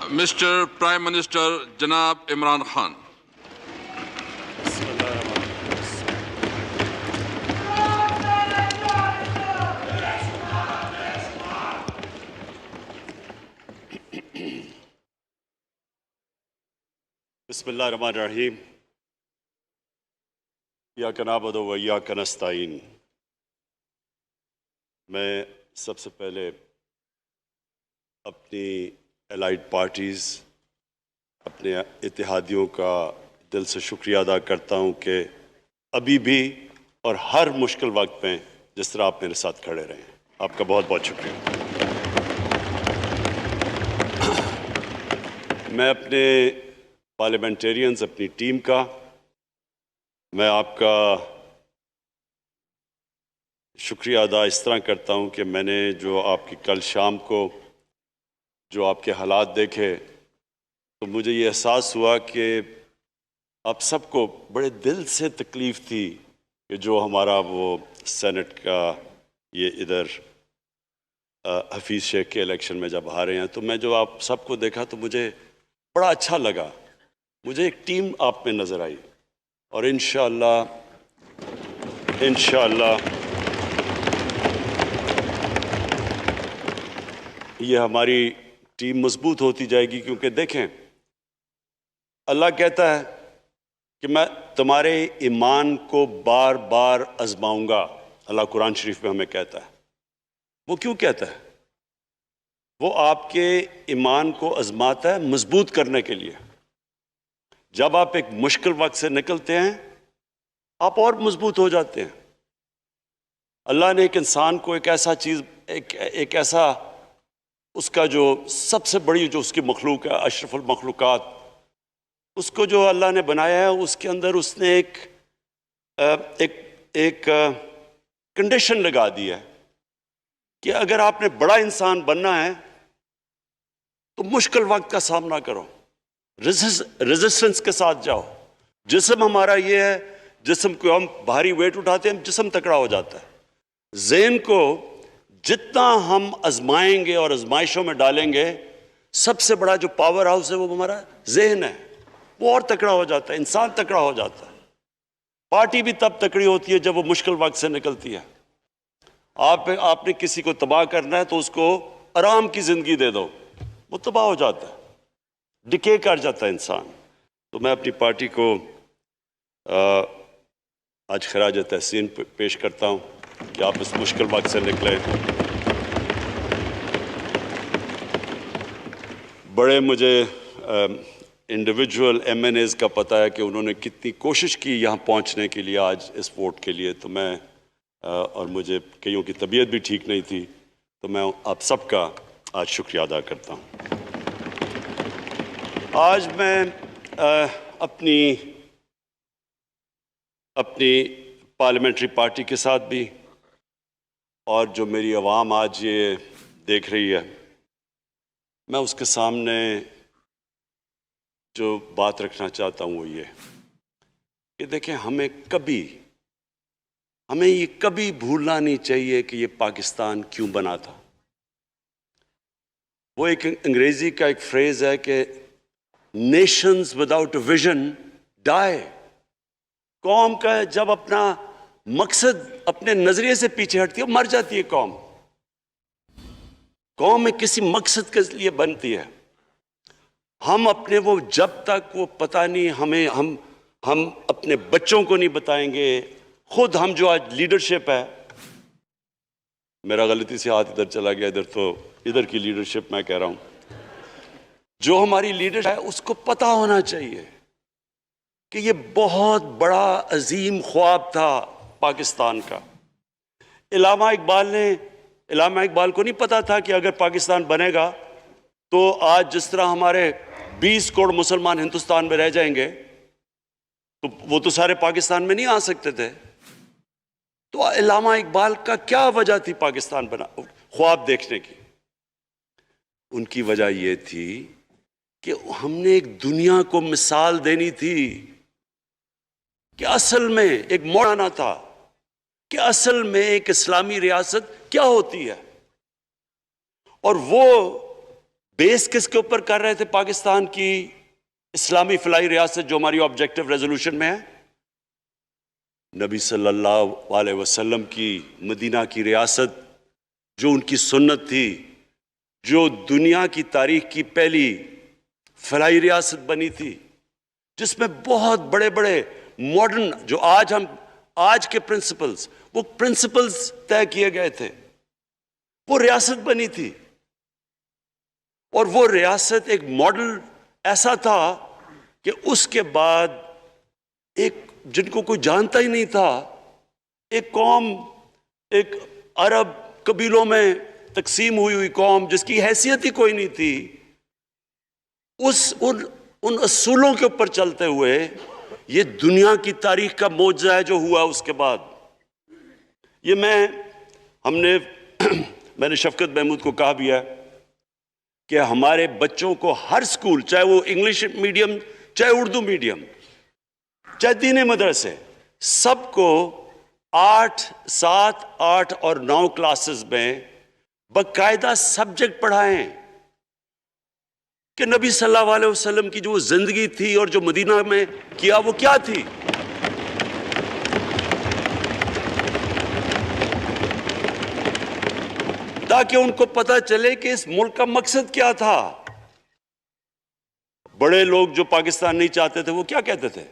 Mister prime minister جناب عمران خان. بسم اللہ الرحمن الرحیم. ایاک نعبد و ایاک نستعین. میں سب سے پہلے اپنی الائڈ پارٹیز، اپنے اتحادیوں کا دل سے شکریہ ادا کرتا ہوں کہ ابھی بھی اور ہر مشکل وقت میں جس طرح آپ میرے ساتھ کھڑے رہے ہیں. آپ کا بہت بہت شکریہ. میں اپنے پارلیمنٹیرینز، اپنی ٹیم کا، میں آپ کا شکریہ ادا اس طرح کرتا ہوں کہ میں نے جو آپ کی کل شام کو جو آپ کے حالات دیکھے تو مجھے یہ احساس ہوا کہ آپ سب کو بڑے دل سے تکلیف تھی کہ جو ہمارا وہ سینٹ کا یہ ادھر حفیظ شیخ کے الیکشن میں جب ہارے ہیں تو میں جو آپ سب کو دیکھا تو مجھے بڑا اچھا لگا. مجھے ایک ٹیم آپ میں نظر آئی اور انشاءاللہ یہ ہماری ٹیم مضبوط ہوتی جائے گی. کیونکہ دیکھیں، اللہ کہتا ہے کہ میں تمہارے ایمان کو بار بار آزماؤں گا. اللہ قرآن شریف میں ہمیں کہتا ہے. وہ کیوں کہتا ہے؟ وہ آپ کے ایمان کو آزماتا ہے مضبوط کرنے کے لیے. جب آپ ایک مشکل وقت سے نکلتے ہیں آپ اور مضبوط ہو جاتے ہیں. اللہ نے ایک انسان کو ایک ایسا چیز، ایک ایسا اس کا جو سب سے بڑی جو اس کی مخلوق ہے، اشرف المخلوقات، اس کو جو اللہ نے بنایا ہے اس کے اندر اس نے ایک کنڈیشن لگا دی ہے کہ اگر آپ نے بڑا انسان بننا ہے تو مشکل وقت کا سامنا کرو، ریزسٹنس کے ساتھ جاؤ. جسم ہمارا یہ ہے، جسم کو ہم بھاری ویٹ اٹھاتے ہیں، جسم تکڑا ہو جاتا ہے. ذہن کو جتنا ہم آزمائیں گے اور آزمائشوں میں ڈالیں گے، سب سے بڑا جو پاور ہاؤس ہے وہ ہمارا ذہن ہے، وہ اور تکڑا ہو جاتا ہے، انسان تکڑا ہو جاتا ہے. پارٹی بھی تب تکڑی ہوتی ہے جب وہ مشکل وقت سے نکلتی ہے. آپ نے کسی کو تباہ کرنا ہے تو اس کو آرام کی زندگی دے دو، وہ تباہ ہو جاتا ہے، ڈکے کر جاتا ہے انسان. تو میں اپنی پارٹی کو آج خراج تحسین پیش کرتا ہوں کہ آپ اس مشکل وقت سے نکلے. بڑے مجھے انڈیویجول ایم این ایز کا پتہ ہے کہ انہوں نے کتنی کوشش کی یہاں پہنچنے کے لیے، آج اس ووٹ کے لیے. تو میں اور مجھے کئیوں کی طبیعت بھی ٹھیک نہیں تھی، تو میں آپ سب کا آج شکریہ ادا کرتا ہوں. آج میں اپنی پارلیمنٹری پارٹی کے ساتھ بھی، اور جو میری عوام آج یہ دیکھ رہی ہے، میں اس کے سامنے جو بات رکھنا چاہتا ہوں وہ یہ کہ دیکھیں، ہمیں یہ کبھی بھولنا نہیں چاہیے کہ یہ پاکستان کیوں بنا تھا. وہ ایک انگریزی کا ایک فریز ہے کہ نیشنز وداؤٹ اے ویژن ڈائی. قوم کا جب اپنا مقصد اپنے نظریے سے پیچھے ہٹتی ہے مر جاتی ہے. قوم میں کسی مقصد کے لیے بنتی ہے. ہم اپنے وہ جب تک وہ پتہ نہیں ہم اپنے بچوں کو نہیں بتائیں گے، خود ہم جو آج لیڈرشپ ہے، میرا غلطی سے ہاتھ ادھر چلا گیا، ادھر کی لیڈرشپ میں کہہ رہا ہوں، جو ہماری لیڈرشپ ہے اس کو پتہ ہونا چاہیے کہ یہ بہت بڑا عظیم خواب تھا پاکستان کا. علامہ اقبال کو نہیں پتا تھا کہ اگر پاکستان بنے گا تو آج جس طرح ہمارے 20 کروڑ مسلمان ہندوستان میں رہ جائیں گے تو وہ تو سارے پاکستان میں نہیں آ سکتے تھے. تو علامہ اقبال کا کیا وجہ تھی پاکستان خواب دیکھنے کی؟ ان کی وجہ یہ تھی کہ ہم نے ایک دنیا کو مثال دینی تھی کہ اصل میں ایک موڑانا تھا کہ اصل میں ایک اسلامی ریاست کیا ہوتی ہے. اور وہ بیس کس کے اوپر کر رہے تھے پاکستان کی اسلامی فلاحی ریاست جو ہماری آبجیکٹو ریزولوشن میں ہے؟ نبی صلی اللہ علیہ وسلم کی مدینہ کی ریاست جو ان کی سنت تھی، جو دنیا کی تاریخ کی پہلی فلاحی ریاست بنی تھی، جس میں بہت بڑے بڑے ماڈرن جو آج کے پرنسپلز، وہ پرنسپلز طے کیے گئے تھے، وہ ریاست بنی تھی. اور وہ ریاست ایک ماڈل ایسا تھا کہ اس کے بعد ایک جن کو کوئی جانتا ہی نہیں تھا، ایک قوم، ایک عرب قبیلوں میں تقسیم ہوئی قوم جس کی حیثیت ہی کوئی نہیں تھی، ان اصولوں کے اوپر چلتے ہوئے یہ دنیا کی تاریخ کا معجزہ ہے جو ہوا اس کے بعد. یہ میں نے شفقت محمود کو کہا بھی ہے کہ ہمارے بچوں کو ہر سکول، چاہے وہ انگلش میڈیم، چاہے اردو میڈیم، چاہے دینی مدرسے، سب کو 8، 7، 8 اور 9 کلاسز میں باقاعدہ سبجیکٹ پڑھائیں کہ نبی صلی اللہ علیہ وسلم کی جو زندگی تھی اور جو مدینہ میں کیا وہ کیا تھی. تاکہ ان کو پتہ چلے کہ اس ملک کا مقصد کیا تھا. بڑے لوگ جو پاکستان نہیں چاہتے تھے وہ کیا کہتے تھے؟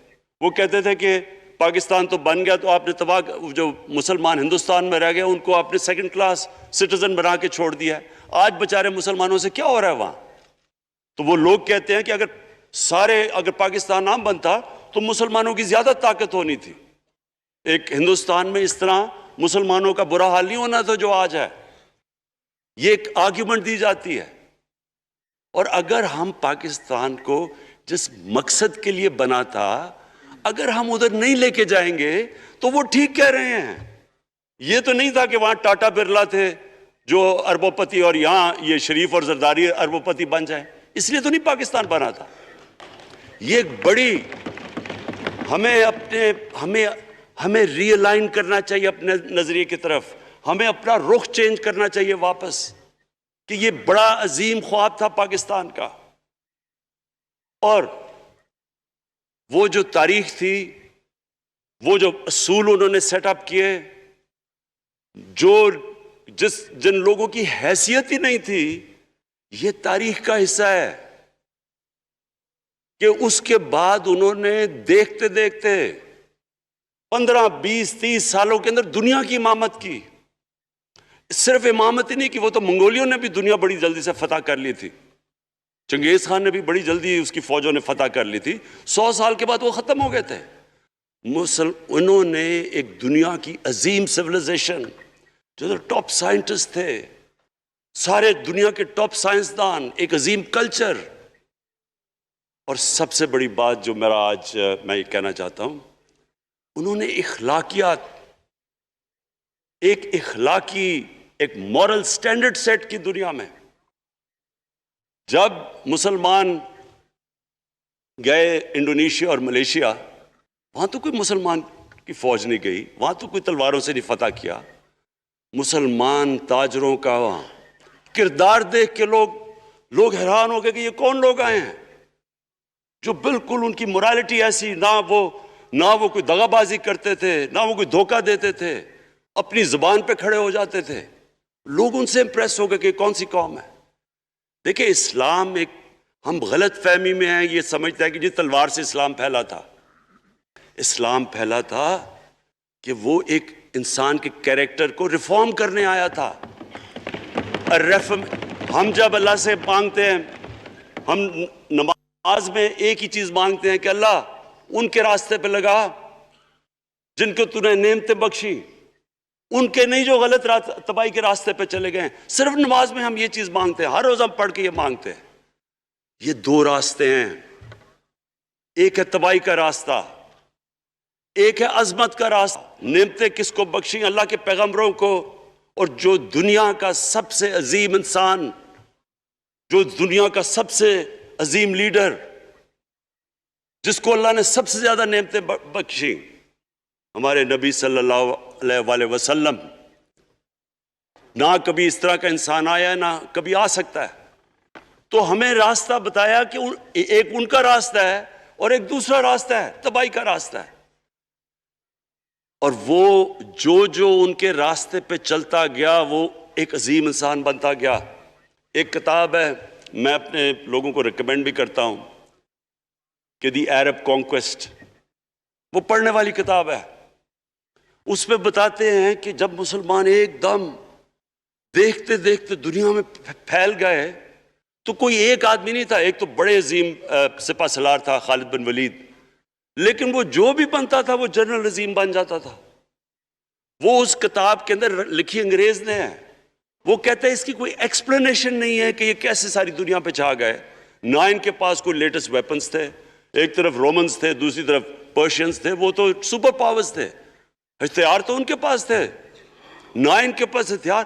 وہ کہتے تھے کہ پاکستان تو بن گیا تو آپ نے تباہ، جو مسلمان ہندوستان میں رہ گئے ان کو آپ نے سیکنڈ کلاس سٹیزن بنا کے چھوڑ دیا ہے. آج بیچارے مسلمانوں سے کیا ہو رہا ہے وہاں؟ تو وہ لوگ کہتے ہیں کہ اگر پاکستان نہ بنتا تو مسلمانوں کی زیادہ طاقت ہونی تھی. ایک ہندوستان میں اس طرح مسلمانوں کا برا حال نہیں ہونا تھا جو آج ہے. یہ ایک آرگیومنٹ دی جاتی ہے. اور اگر ہم پاکستان کو جس مقصد کے لیے بنا تھا اگر ہم ادھر نہیں لے کے جائیں گے تو وہ ٹھیک کہہ رہے ہیں. یہ تو نہیں تھا کہ وہاں ٹاٹا برلا تھے جو اربوں پتی اور یہاں یہ شریف اور زرداری اربوں پتی بن جائیں، اس لیے تو نہیں پاکستان بنا تھا. یہ ایک بڑی ہمیں ری الائن کرنا چاہیے اپنے نظریے کی طرف. ہمیں اپنا رخ چینج کرنا چاہیے واپس کہ یہ بڑا عظیم خواب تھا پاکستان کا. اور وہ جو تاریخ تھی، وہ جو اصول انہوں نے سیٹ اپ کیے، جن لوگوں کی حیثیت ہی نہیں تھی، یہ تاریخ کا حصہ ہے کہ اس کے بعد انہوں نے دیکھتے دیکھتے 15، 20، 30 سالوں کے اندر دنیا کی امامت کی. صرف امامت ہی نہیں کی، وہ تو منگولیوں نے بھی دنیا بڑی جلدی سے فتح کر لی تھی. چنگیز خان نے بھی بڑی جلدی اس کی فوجوں نے فتح کر لی تھی. 100 سال کے بعد وہ ختم ہو گئے تھے. انہوں نے ایک دنیا کی عظیم سویلائزیشن، جو ٹاپ سائنٹسٹ تھے، سارے دنیا کے ٹاپ سائنسدان، ایک عظیم کلچر. اور سب سے بڑی بات جو آج میں یہ کہنا چاہتا ہوں، انہوں نے اخلاقیات، ایک اخلاقی، ایک مورل سٹینڈرڈ سیٹ کی دنیا میں. جب مسلمان گئے انڈونیشیا اور ملیشیا، وہاں تو کوئی مسلمان کی فوج نہیں گئی، وہاں تو کوئی تلواروں سے نہیں فتح کیا. مسلمان تاجروں کا وہاں کردار دیکھ کے لوگ حیران ہو گئے کہ یہ کون لوگ آئے ہیں جو بالکل ان کی morality ایسی، نہ وہ کوئی دغا بازی کرتے تھے، نہ وہ کوئی دھوکہ دیتے تھے، اپنی زبان پہ کھڑے ہو جاتے تھے. لوگ ان سے امپریس ہو گئے کہ کون سی قوم ہے. دیکھیں اسلام ہم غلط فہمی میں ہیں، یہ سمجھتا ہے کہ جی تلوار سے اسلام پھیلا تھا. اسلام پھیلا تھا کہ وہ ایک انسان کے کیریکٹر کو ریفارم کرنے آیا تھا. ہم جب اللہ سے مانگتے ہیں، ہم نماز میں ایک ہی چیز مانگتے ہیں کہ اللہ ان کے راستے پہ لگا جن کو تو نے نعمتیں بخشی، ان کے نہیں جو غلط تباہی کے راستے پہ چلے گئے. صرف نماز میں ہم یہ چیز مانگتے ہیں، ہر روز ہم پڑھ کے یہ مانگتے ہیں. یہ 2 راستے ہیں، ایک ہے تباہی کا راستہ، ایک ہے عظمت کا راستہ. نعمتیں کس کو بخشیں؟ اللہ کے پیغمبروں کو. اور جو دنیا کا سب سے عظیم انسان، جو دنیا کا سب سے عظیم لیڈر، جس کو اللہ نے سب سے زیادہ نعمتیں بخشیں، ہمارے نبی صلی اللہ علیہ وسلم. نہ کبھی اس طرح کا انسان آیا، نہ کبھی آ سکتا ہے. تو ہمیں راستہ بتایا کہ ایک ان کا راستہ ہے اور ایک دوسرا راستہ ہے، تباہی کا راستہ ہے. اور وہ جو ان کے راستے پہ چلتا گیا وہ ایک عظیم انسان بنتا گیا. ایک کتاب ہے، میں اپنے لوگوں کو ریکمینڈ بھی کرتا ہوں کہ دی عرب کانکویسٹ، وہ پڑھنے والی کتاب ہے. اس میں بتاتے ہیں کہ جب مسلمان ایک دم دیکھتے دیکھتے دنیا میں پھیل گئے تو کوئی ایک آدمی نہیں تھا. ایک تو بڑے عظیم سپہ سالار تھا خالد بن ولید، لیکن وہ جو بھی بنتا تھا وہ جنرل عظیم بن جاتا تھا. وہ اس کتاب کے اندر لکھی انگریز نے ہے. وہ کہتے ہیں اس کی کوئی ایکسپلینیشن نہیں ہے کہ یہ کیسے ساری دنیا پہ چھا گئے. نہ ان کے پاس کوئی لیٹسٹ ویپنز تھے، ایک طرف رومنز تھے، دوسری طرف پرشینز تھے، وہ تو سپر پاورز تھے، ہتھیار تو ان کے پاس تھے. نہ ان کے پاس ہتھیار،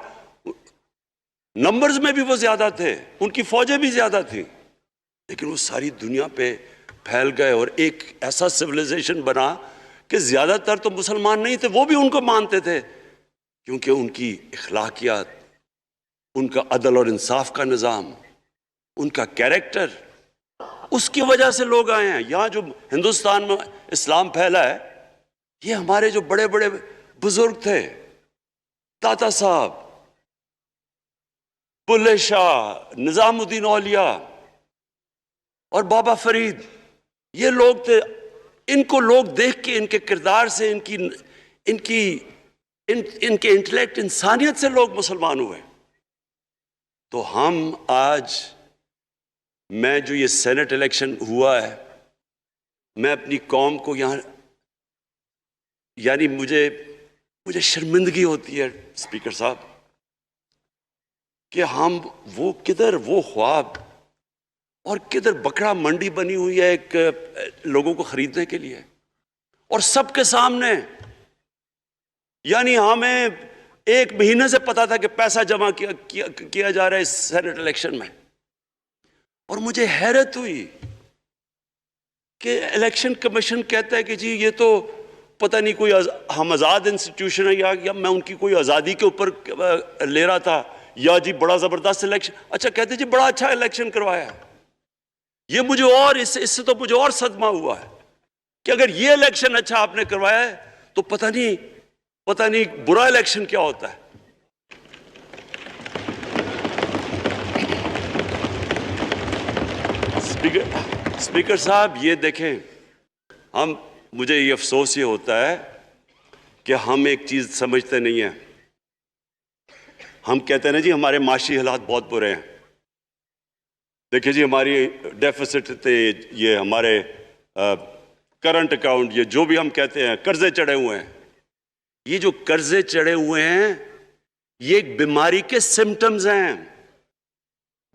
نمبرز میں بھی وہ زیادہ تھے، ان کی فوجیں بھی زیادہ تھیں، لیکن وہ ساری دنیا پہ پھیل گئے اور ایک ایسا سویلائزیشن بنا کہ زیادہ تر تو مسلمان نہیں تھے، وہ بھی ان کو مانتے تھے، کیونکہ ان کی اخلاقیات، ان کا عدل اور انصاف کا نظام، ان کا کیریکٹر، اس کی وجہ سے لوگ آئے ہیں. یہاں جو ہندوستان میں اسلام پھیلا ہے، یہ ہمارے جو بڑے بڑے بزرگ تھے، داتا صاحب، بلے شاہ، نظام الدین اولیاء اور بابا فرید، یہ لوگ تھے. ان کو لوگ دیکھ کے، ان کے کردار سے، ان کے انٹلیکٹ، انسانیت سے لوگ مسلمان ہوئے. تو ہم آج، میں جو یہ سینٹ الیکشن ہوا ہے، میں اپنی قوم کو یہاں، یعنی مجھے شرمندگی ہوتی ہے اسپیکر صاحب کہ ہم وہ کدھر وہ خواب اور کدھر بکرا منڈی بنی ہوئی ہے ایک لوگوں کو خریدنے کے لیے، اور سب کے سامنے. یعنی ہمیں ایک مہینے سے پتا تھا کہ پیسہ جمع کیا جا رہا ہے اس سینٹ الیکشن میں، اور مجھے حیرت ہوئی کہ الیکشن کمیشن کہتا ہے کہ جی یہ تو پتہ نہیں کوئی ہم آزاد انسٹیٹیوشن ہے، یا میں ان کی کوئی آزادی کے اوپر لے رہا تھا، یا جی بڑا زبردست الیکشن. اچھا کہتے جی بڑا اچھا الیکشن کروایا ہے. یہ مجھے اور اس سے تو مجھے اور صدمہ ہوا ہے کہ اگر یہ الیکشن اچھا آپ نے کروایا ہے تو پتہ نہیں برا الیکشن کیا ہوتا ہے. اسپیکر صاحب یہ دیکھیں، مجھے یہ افسوس یہ ہوتا ہے کہ ہم ایک چیز سمجھتے نہیں ہیں. ہم کہتے ہیں نا جی ہمارے معاشی حالات بہت برے ہیں. دیکھیں جی ہماری ڈیفیسٹ تھے، یہ ہمارے کرنٹ اکاؤنٹ، یہ جو بھی ہم کہتے ہیں، قرضے چڑھے ہوئے ہیں. یہ جو قرضے چڑھے ہوئے ہیں یہ ایک بیماری کے سمٹمز ہیں.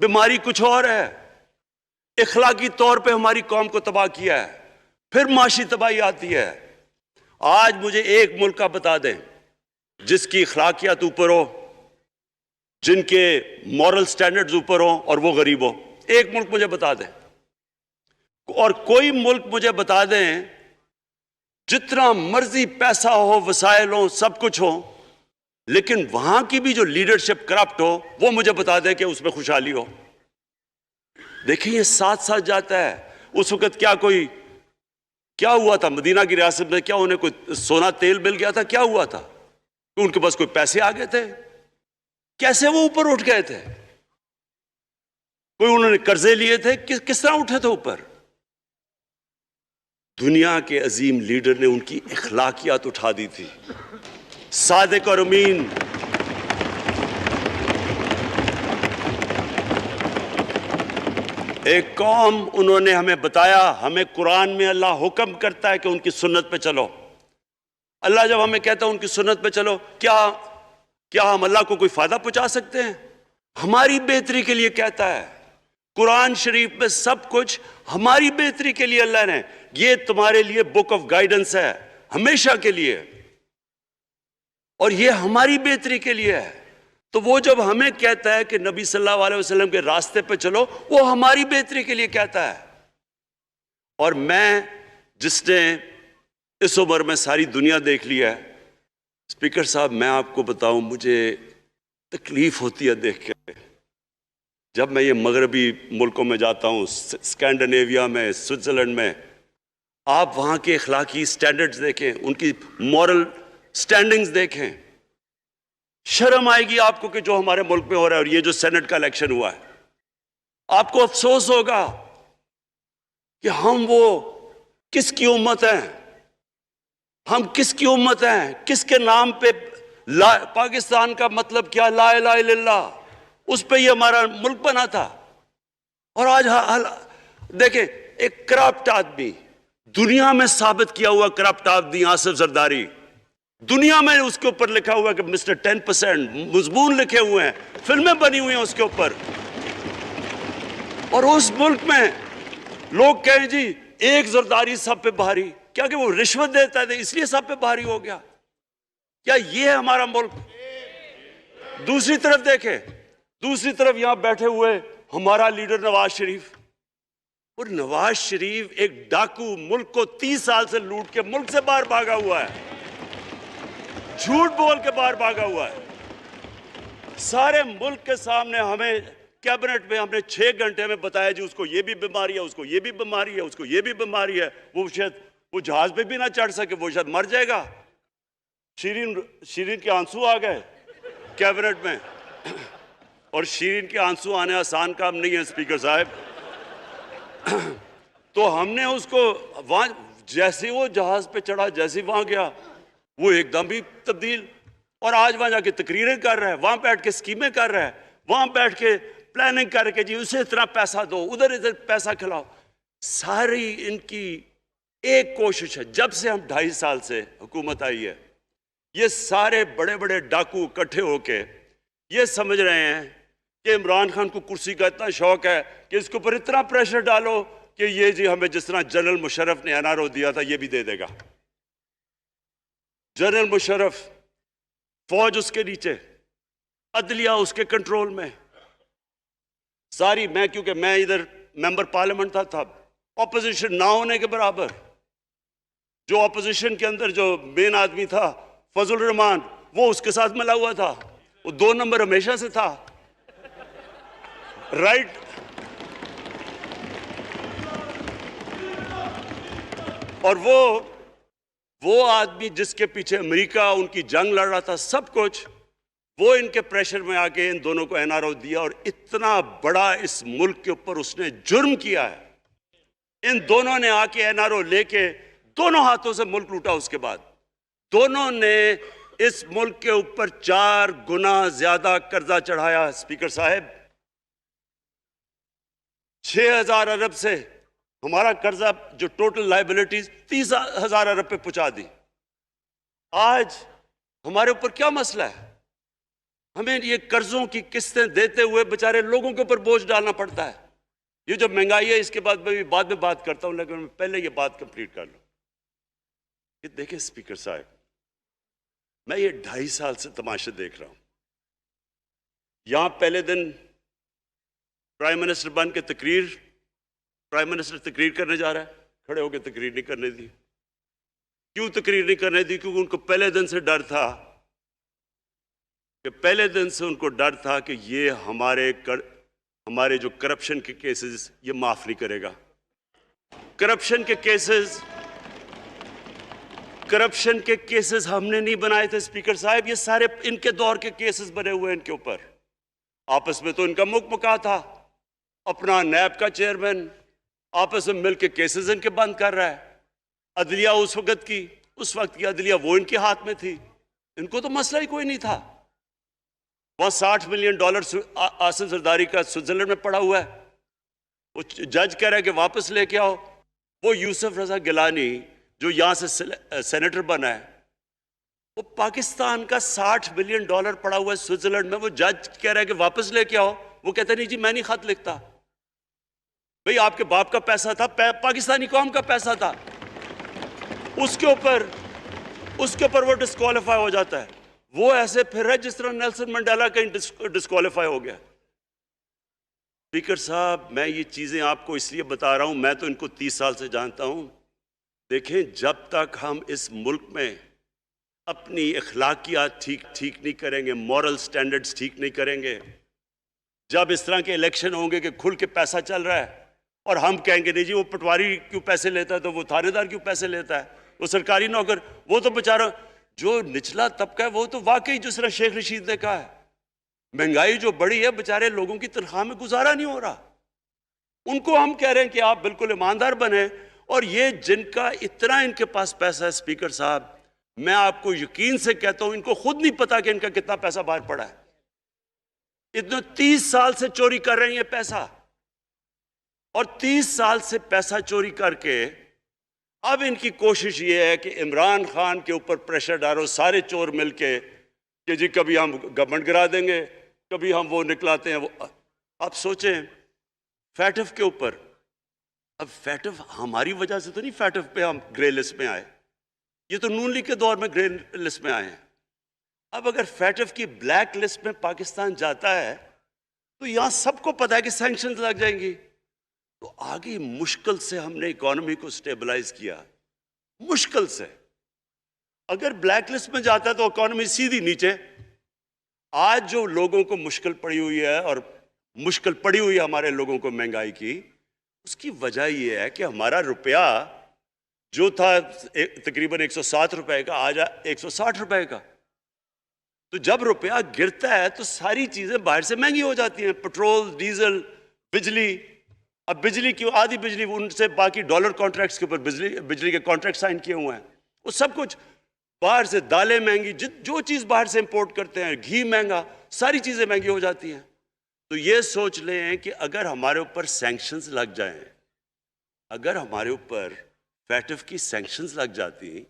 بیماری کچھ اور ہے. اخلاقی طور پہ ہماری قوم کو تباہ کیا ہے، پھر معاشی تباہی آتی ہے. آج مجھے ایک ملک کا بتا دیں جس کی اخلاقیات اوپر ہو، جن کے مورل سٹینڈرڈز اوپر ہوں اور وہ غریب ہو. ایک ملک مجھے بتا دیں. اور کوئی ملک مجھے بتا دیں جتنا مرضی پیسہ ہو، وسائل ہو، سب کچھ ہو، لیکن وہاں کی بھی جو لیڈرشپ کرپٹ ہو، وہ مجھے بتا دیں کہ اس میں خوشحالی ہو. دیکھیں یہ ساتھ ساتھ جاتا ہے. اس وقت کیا ہوا تھا مدینہ کی ریاست میں؟ کیا انہیں کوئی سونا تیل مل گیا تھا؟ کیا ہوا تھا؟ ان کے پاس کوئی پیسے آ گئے تھے؟ کیسے وہ اوپر اٹھ گئے تھے؟ کوئی انہوں نے قرضے لیے تھے؟ کس طرح اٹھے تھے اوپر؟ دنیا کے عظیم لیڈر نے ان کی اخلاقیات اٹھا دی تھی. صادق اور امین، ایک قوم، انہوں نے ہمیں بتایا. ہمیں قرآن میں اللہ حکم کرتا ہے کہ ان کی سنت پہ چلو. اللہ جب ہمیں کہتا ہے ان کی سنت پہ چلو، کیا ہم اللہ کو کوئی فائدہ پہنچا سکتے ہیں؟ ہماری بہتری کے لیے کہتا ہے. قرآن شریف میں سب کچھ ہماری بہتری کے لیے اللہ نے، یہ تمہارے لیے بک آف گائیڈنس ہے ہمیشہ کے لیے، اور یہ ہماری بہتری کے لیے ہے. تو وہ جب ہمیں کہتا ہے کہ نبی صلی اللہ علیہ وسلم کے راستے پہ چلو، وہ ہماری بہتری کے لیے کہتا ہے. اور میں، جس نے اس عمر میں ساری دنیا دیکھ لی ہے، اسپیکر صاحب میں آپ کو بتاؤں، مجھے تکلیف ہوتی ہے دیکھ کے جب میں یہ مغربی ملکوں میں جاتا ہوں، اسکینڈینیویا میں، سوئٹزرلینڈ میں، آپ وہاں کے اخلاقی سٹینڈرڈز دیکھیں، ان کی مورل سٹینڈنگز دیکھیں، شرم آئے گی آپ کو کہ جو ہمارے ملک میں ہو رہا ہے. اور یہ جو سینٹ کا الیکشن ہوا ہے، آپ کو افسوس ہوگا کہ ہم وہ کس کی امت ہیں، ہم کس کی امت ہیں، کس کے نام پہ پاکستان کا مطلب کیا، لا الہ الا اللہ، اس پہ یہ ہمارا ملک بنا تھا. اور آج دیکھیں ایک کرپٹ آدمی، دنیا میں ثابت کیا ہوا کرپٹ آدمی آصف زرداری، دنیا میں اس کے اوپر لکھا ہوا کہ مسٹر 10%، مضمون لکھے ہوئے ہیں، فلمیں بنی ہوئی ہیں اس کے اوپر. اور اس ملک میں لوگ کہیں جی ایک زرداری سب پہ بھاری، کیا کہ وہ رشوت دیتا ہے اس لیے سب پہ بھاری ہو گیا؟ کیا یہ ہے ہمارا ملک؟ دوسری طرف دیکھیں، دوسری طرف یہاں بیٹھے ہوئے ہمارا لیڈر نواز شریف. اور نواز شریف ایک ڈاکو، ملک کو 30 سال سے لوٹ کے ملک سے باہر بھاگا ہوا ہے، جھوٹ بول کے باہر بھاگا ہوا ہے. سارے ملک کے سامنے ہمیں کیبنٹ میں ہم نے 6 گھنٹے میں بتایا جی اس کو یہ بھی بیماری ہے، اس کو یہ بھی بیماری ہے، اس کو یہ بھی بیماری ہے، وہ شاید وہ جہاز پہ بھی نہ چڑھ سکے، وہ شاید مر جائے گا. شیرین کے آنسو آ گئے کیبنٹ میں. اور شیرین کے آنسو آنے آسان کام نہیں ہے اسپیکر صاحب. تو ہم نے اس کو وہاں جیسے وہ جہاز پہ چڑھا، جیسے وہاں گیا، وہ ایک دم ہی تبدیل. اور آج وہاں جا کے تقریریں کر رہا ہے، وہاں بیٹھ کے اسکیمیں کر رہا ہے، وہاں بیٹھ کے پلاننگ کر کے جی اسے اتنا پیسہ دو، ادھر پیسہ کھلاؤ. ساری ان کی ایک کوشش ہے، جب سے ہم 2.5 سال سے حکومت آئی ہے، یہ سارے بڑے بڑے ڈاکو اکٹھے ہو کے یہ سمجھ رہے ہیں کہ عمران خان کو کرسی کا اتنا شوق ہے کہ اس کے اوپر اتنا پریشر ڈالو کہ یہ جی ہمیں جس طرح جنرل مشرف نے این آر او دیا تھا یہ بھی دے دے گا. جنرل مشرف، فوج اس کے نیچے، عدلیہ اس کے کنٹرول میں ساری. میں کیونکہ میں ادھر ممبر پارلیمنٹ تھا اپوزیشن نہ ہونے کے برابر. جو اپوزیشن کے اندر جو مین آدمی تھا فضل الرحمان، وہ اس کے ساتھ ملا ہوا تھا، وہ 2 نمبر ہمیشہ سے تھا. رائٹ. اور وہ آدمی جس کے پیچھے امریکہ ان کی جنگ لڑ رہا تھا، سب کچھ وہ ان کے پریشر میں آ کے ان دونوں کو این آر او دیا. اور اتنا بڑا اس ملک کے اوپر اس نے جرم کیا ہے. ان دونوں نے آ کے این آر او لے کے دونوں ہاتھوں سے ملک لوٹا. اس کے بعد دونوں نے اس ملک کے اوپر 4 گنا زیادہ قرضہ چڑھایا. اسپیکر صاحب، 6,000 ارب سے ہمارا قرضہ جو ٹوٹل لائبلٹیز 30,000 ارب پہ پہنچا دی. آج ہمارے اوپر کیا مسئلہ ہے؟ ہمیں یہ قرضوں کی قسطیں دیتے ہوئے بیچارے لوگوں کے اوپر بوجھ ڈالنا پڑتا ہے. یہ جو مہنگائی ہے اس کے بعد میں بعد میں بات کرتا ہوں، لیکن میں پہلے یہ بات کمپلیٹ کر لوں. یہ دیکھیں اسپیکر صاحب، میں یہ 2.5 سال سے تماشے دیکھ رہا ہوں. یہاں پہلے دن پرائم منسٹر بن کے پرائم منسٹر تقریر کرنے جا رہا ہے، کھڑے ہو کے تقریر نہیں کرنے دی. کیوں تقریر نہیں کرنے دی؟ کیونکہ ان کو پہلے دن سے ڈر تھا کہ یہ ہمارے جو کرپشن کے کیسز یہ معاف نہیں کرے گا. کرپشن کے کیسز ہم نے نہیں بنائے تھے اسپیکر صاحب، یہ سارے ان کے دور کے کیسز بنے ہوئے ان کے اوپر. آپس میں تو ان کا مکا تھا، اپنا نیب کا چیئرمین آپس میں مل کے کیسز ان کے بند کر رہا ہے. عدلیہ اس وقت کی عدلیہ وہ ان کے ہاتھ میں تھی. ان کو تو مسئلہ ہی کوئی نہیں تھا. وہاں $60 ملین آصف زرداری کا سوئٹزرلینڈ میں پڑا ہوا ہے. وہ جج کہہ رہا ہے کہ واپس لے کے آؤ. وہ یوسف رضا گیلانی جو یہاں سے سینیٹر بنا ہے، وہ پاکستان کا $60 ملین پڑا ہوا ہے سوئٹزرلینڈ میں. وہ جج کہہ رہا ہے کہ واپس لے کے آؤ. وہ کہتا نہیں جی میں نہیں خط لکھتا. بھئی آپ کے باپ کا پیسہ تھا، پاکستانی قوم کا پیسہ تھا. اس کے اوپر وہ ڈسکوالیفائی ہو جاتا ہے. وہ ایسے پھر ہے جس طرح نیلسن منڈیلا کا ڈسکوالیفائی ہو گیا. اسپیکر صاحب، میں یہ چیزیں آپ کو اس لیے بتا رہا ہوں، میں تو ان کو 30 سال سے جانتا ہوں. دیکھیں، جب تک ہم اس ملک میں اپنی اخلاقیات ٹھیک نہیں کریں گے، مورل سٹینڈرڈز ٹھیک نہیں کریں گے، جب اس طرح کے الیکشن ہوں گے کہ کھل کے پیسہ چل رہا ہے اور ہم کہیں گے نہیں جی وہ پٹواری کیوں پیسے لیتا ہے تو وہ تھانے دار کیوں پیسے لیتا ہے، وہ سرکاری نوکر، وہ تو بیچارہ جو نچلا طبقہ ہے وہ تو واقعی جس طرح شیخ رشید نے کہا ہے مہنگائی جو بڑی ہے بیچارے لوگوں کی تنخواہ میں گزارا نہیں ہو رہا، ان کو ہم کہہ رہے ہیں کہ آپ بالکل ایماندار بنیں، اور یہ جن کا اتنا ان کے پاس پیسہ ہے اسپیکر صاحب، میں آپ کو یقین سے کہتا ہوں ان کو خود نہیں پتا کہ ان کا کتنا پیسہ باہر پڑا ہے، اتنے 30 سال سے چوری کر رہے ہیں یہ پیسہ، اور 30 سال سے پیسہ چوری کر کے اب ان کی کوشش یہ ہے کہ عمران خان کے اوپر پریشر ڈالو سارے چور مل کے کہ جی کبھی ہم گورنمنٹ گرا دیں گے، کبھی ہم وہ نکلاتے ہیں وہ۔ آپ سوچیں فیٹف کے اوپر، اب فیٹف ہماری وجہ سے تو نہیں فیٹف پہ ہم گرے لسٹ میں آئے، یہ تو نون لیگ کے دور میں گرے لسٹ میں آئے ہیں، اب اگر فیٹف کی بلیک لسٹ میں پاکستان جاتا ہے تو یہاں سب کو پتا ہے کہ سینکشنز لگ جائیں گی، تو آگے مشکل سے ہم نے اکانومی کو سٹیبلائز کیا، مشکل سے، اگر بلیک لسٹ میں جاتا ہے تو اکانومی سیدھی نیچے۔ آج جو لوگوں کو مشکل پڑی ہوئی ہے، اور مشکل پڑی ہوئی ہے ہمارے لوگوں کو مہنگائی کی، اس کی وجہ یہ ہے کہ ہمارا روپیہ جو تھا تقریباً 107 روپے کا آج 160 روپے کا، تو جب روپیہ گرتا ہے تو ساری چیزیں باہر سے مہنگی ہو جاتی ہیں، پٹرول، ڈیزل، بجلی۔ اب بجلی کی آدھی بجلی ان سے باقی ڈالر کانٹریکٹس کے اوپر بجلی کے کانٹریکٹ سائن کیے ہوئے ہیں، وہ سب کچھ باہر سے، دالیں مہنگی، جو چیز باہر سے امپورٹ کرتے ہیں، گھی مہنگا، ساری چیزیں مہنگی ہو جاتی ہیں۔ تو یہ سوچ لیں کہ اگر ہمارے اوپر سینکشنز لگ جائیں، اگر ہمارے اوپر فیٹف کی سینکشنز لگ جاتی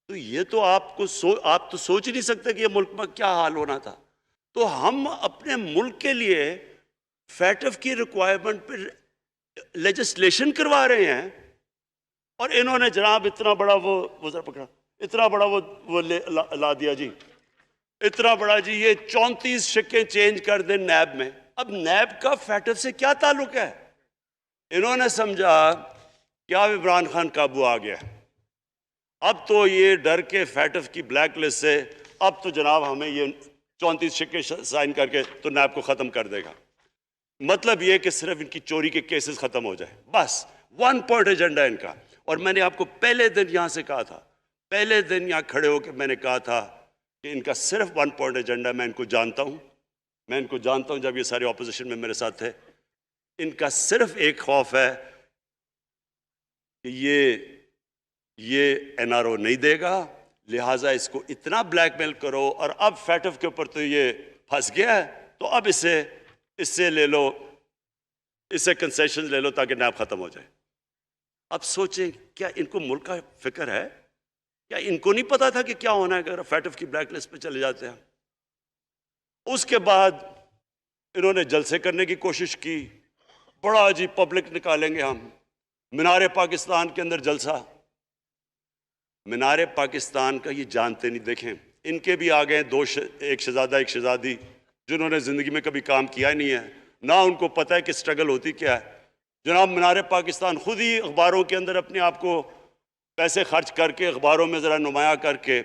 تو یہ تو آپ تو سوچ ہی نہیں سکتے کہ یہ ملک میں کیا حال ہونا تھا۔ تو ہم اپنے ملک کے لیے فیٹف کی ریکوائرمنٹ پہ لیجسلیشن کروا رہے ہیں، اور انہوں نے جناب اتنا بڑا وہ ذرا پکڑا، اتنا بڑا وہ لا دیا جی، اتنا بڑا جی، یہ 34 شکیں چینج کر دیں نیب میں۔ اب نیب کا فیٹف سے کیا تعلق ہے؟ انہوں نے سمجھا کہ اب عمران خان قابو آ گیا، اب تو یہ ڈر کے فیٹف کی بلیک لسٹ سے اب تو جناب ہمیں یہ 34 شکیں سائن کر کے تو نیب کو ختم کر دے گا۔ مطلب یہ کہ صرف ان کی چوری کے کیسز ختم ہو جائے، بس 1 پوائنٹ ایجنڈا ان کا۔ اور میں نے آپ کو پہلے دن یہاں سے کہا تھا، پہلے دن یہاں کھڑے ہو کے میں نے کہا تھا کہ ان کا صرف 1 پوائنٹ ایجنڈا، میں ان کو جانتا ہوں، میں ان کو جانتا ہوں، جب یہ سارے اپوزیشن میں میرے ساتھ تھے، ان کا صرف ایک خوف ہے کہ یہ NRO نہیں دے گا، لہٰذا اس کو اتنا بلیک میل کرو، اور اب فیٹف کے اوپر تو یہ پھنس گیا ہے تو اب اس سے لے لو، اس سے کنسیشن لے لو تاکہ نیب ختم ہو جائے۔ اب سوچیں کیا ان کو ملک کا فکر ہے؟ کیا ان کو نہیں پتا تھا کہ کیا ہونا ہے اگر فیٹف کی بلیک لسٹ پہ چلے جاتے ہیں؟ اس کے بعد انہوں نے جلسے کرنے کی کوشش کی، بڑا جی پبلک نکالیں گے ہم، مینار پاکستان کے اندر جلسہ۔ مینار پاکستان کا یہ جانتے نہیں، دیکھیں ان کے بھی آ گئے ایک شہزادہ ایک شہزادی جنہوں نے زندگی میں کبھی کام کیا ہی نہیں ہے، نہ ان کو پتہ ہے کہ سٹرگل ہوتی کیا ہے۔ جناب مینار پاکستان خود ہی اخباروں کے اندر اپنے آپ کو پیسے خرچ کر کے اخباروں میں ذرا نمایاں کر کے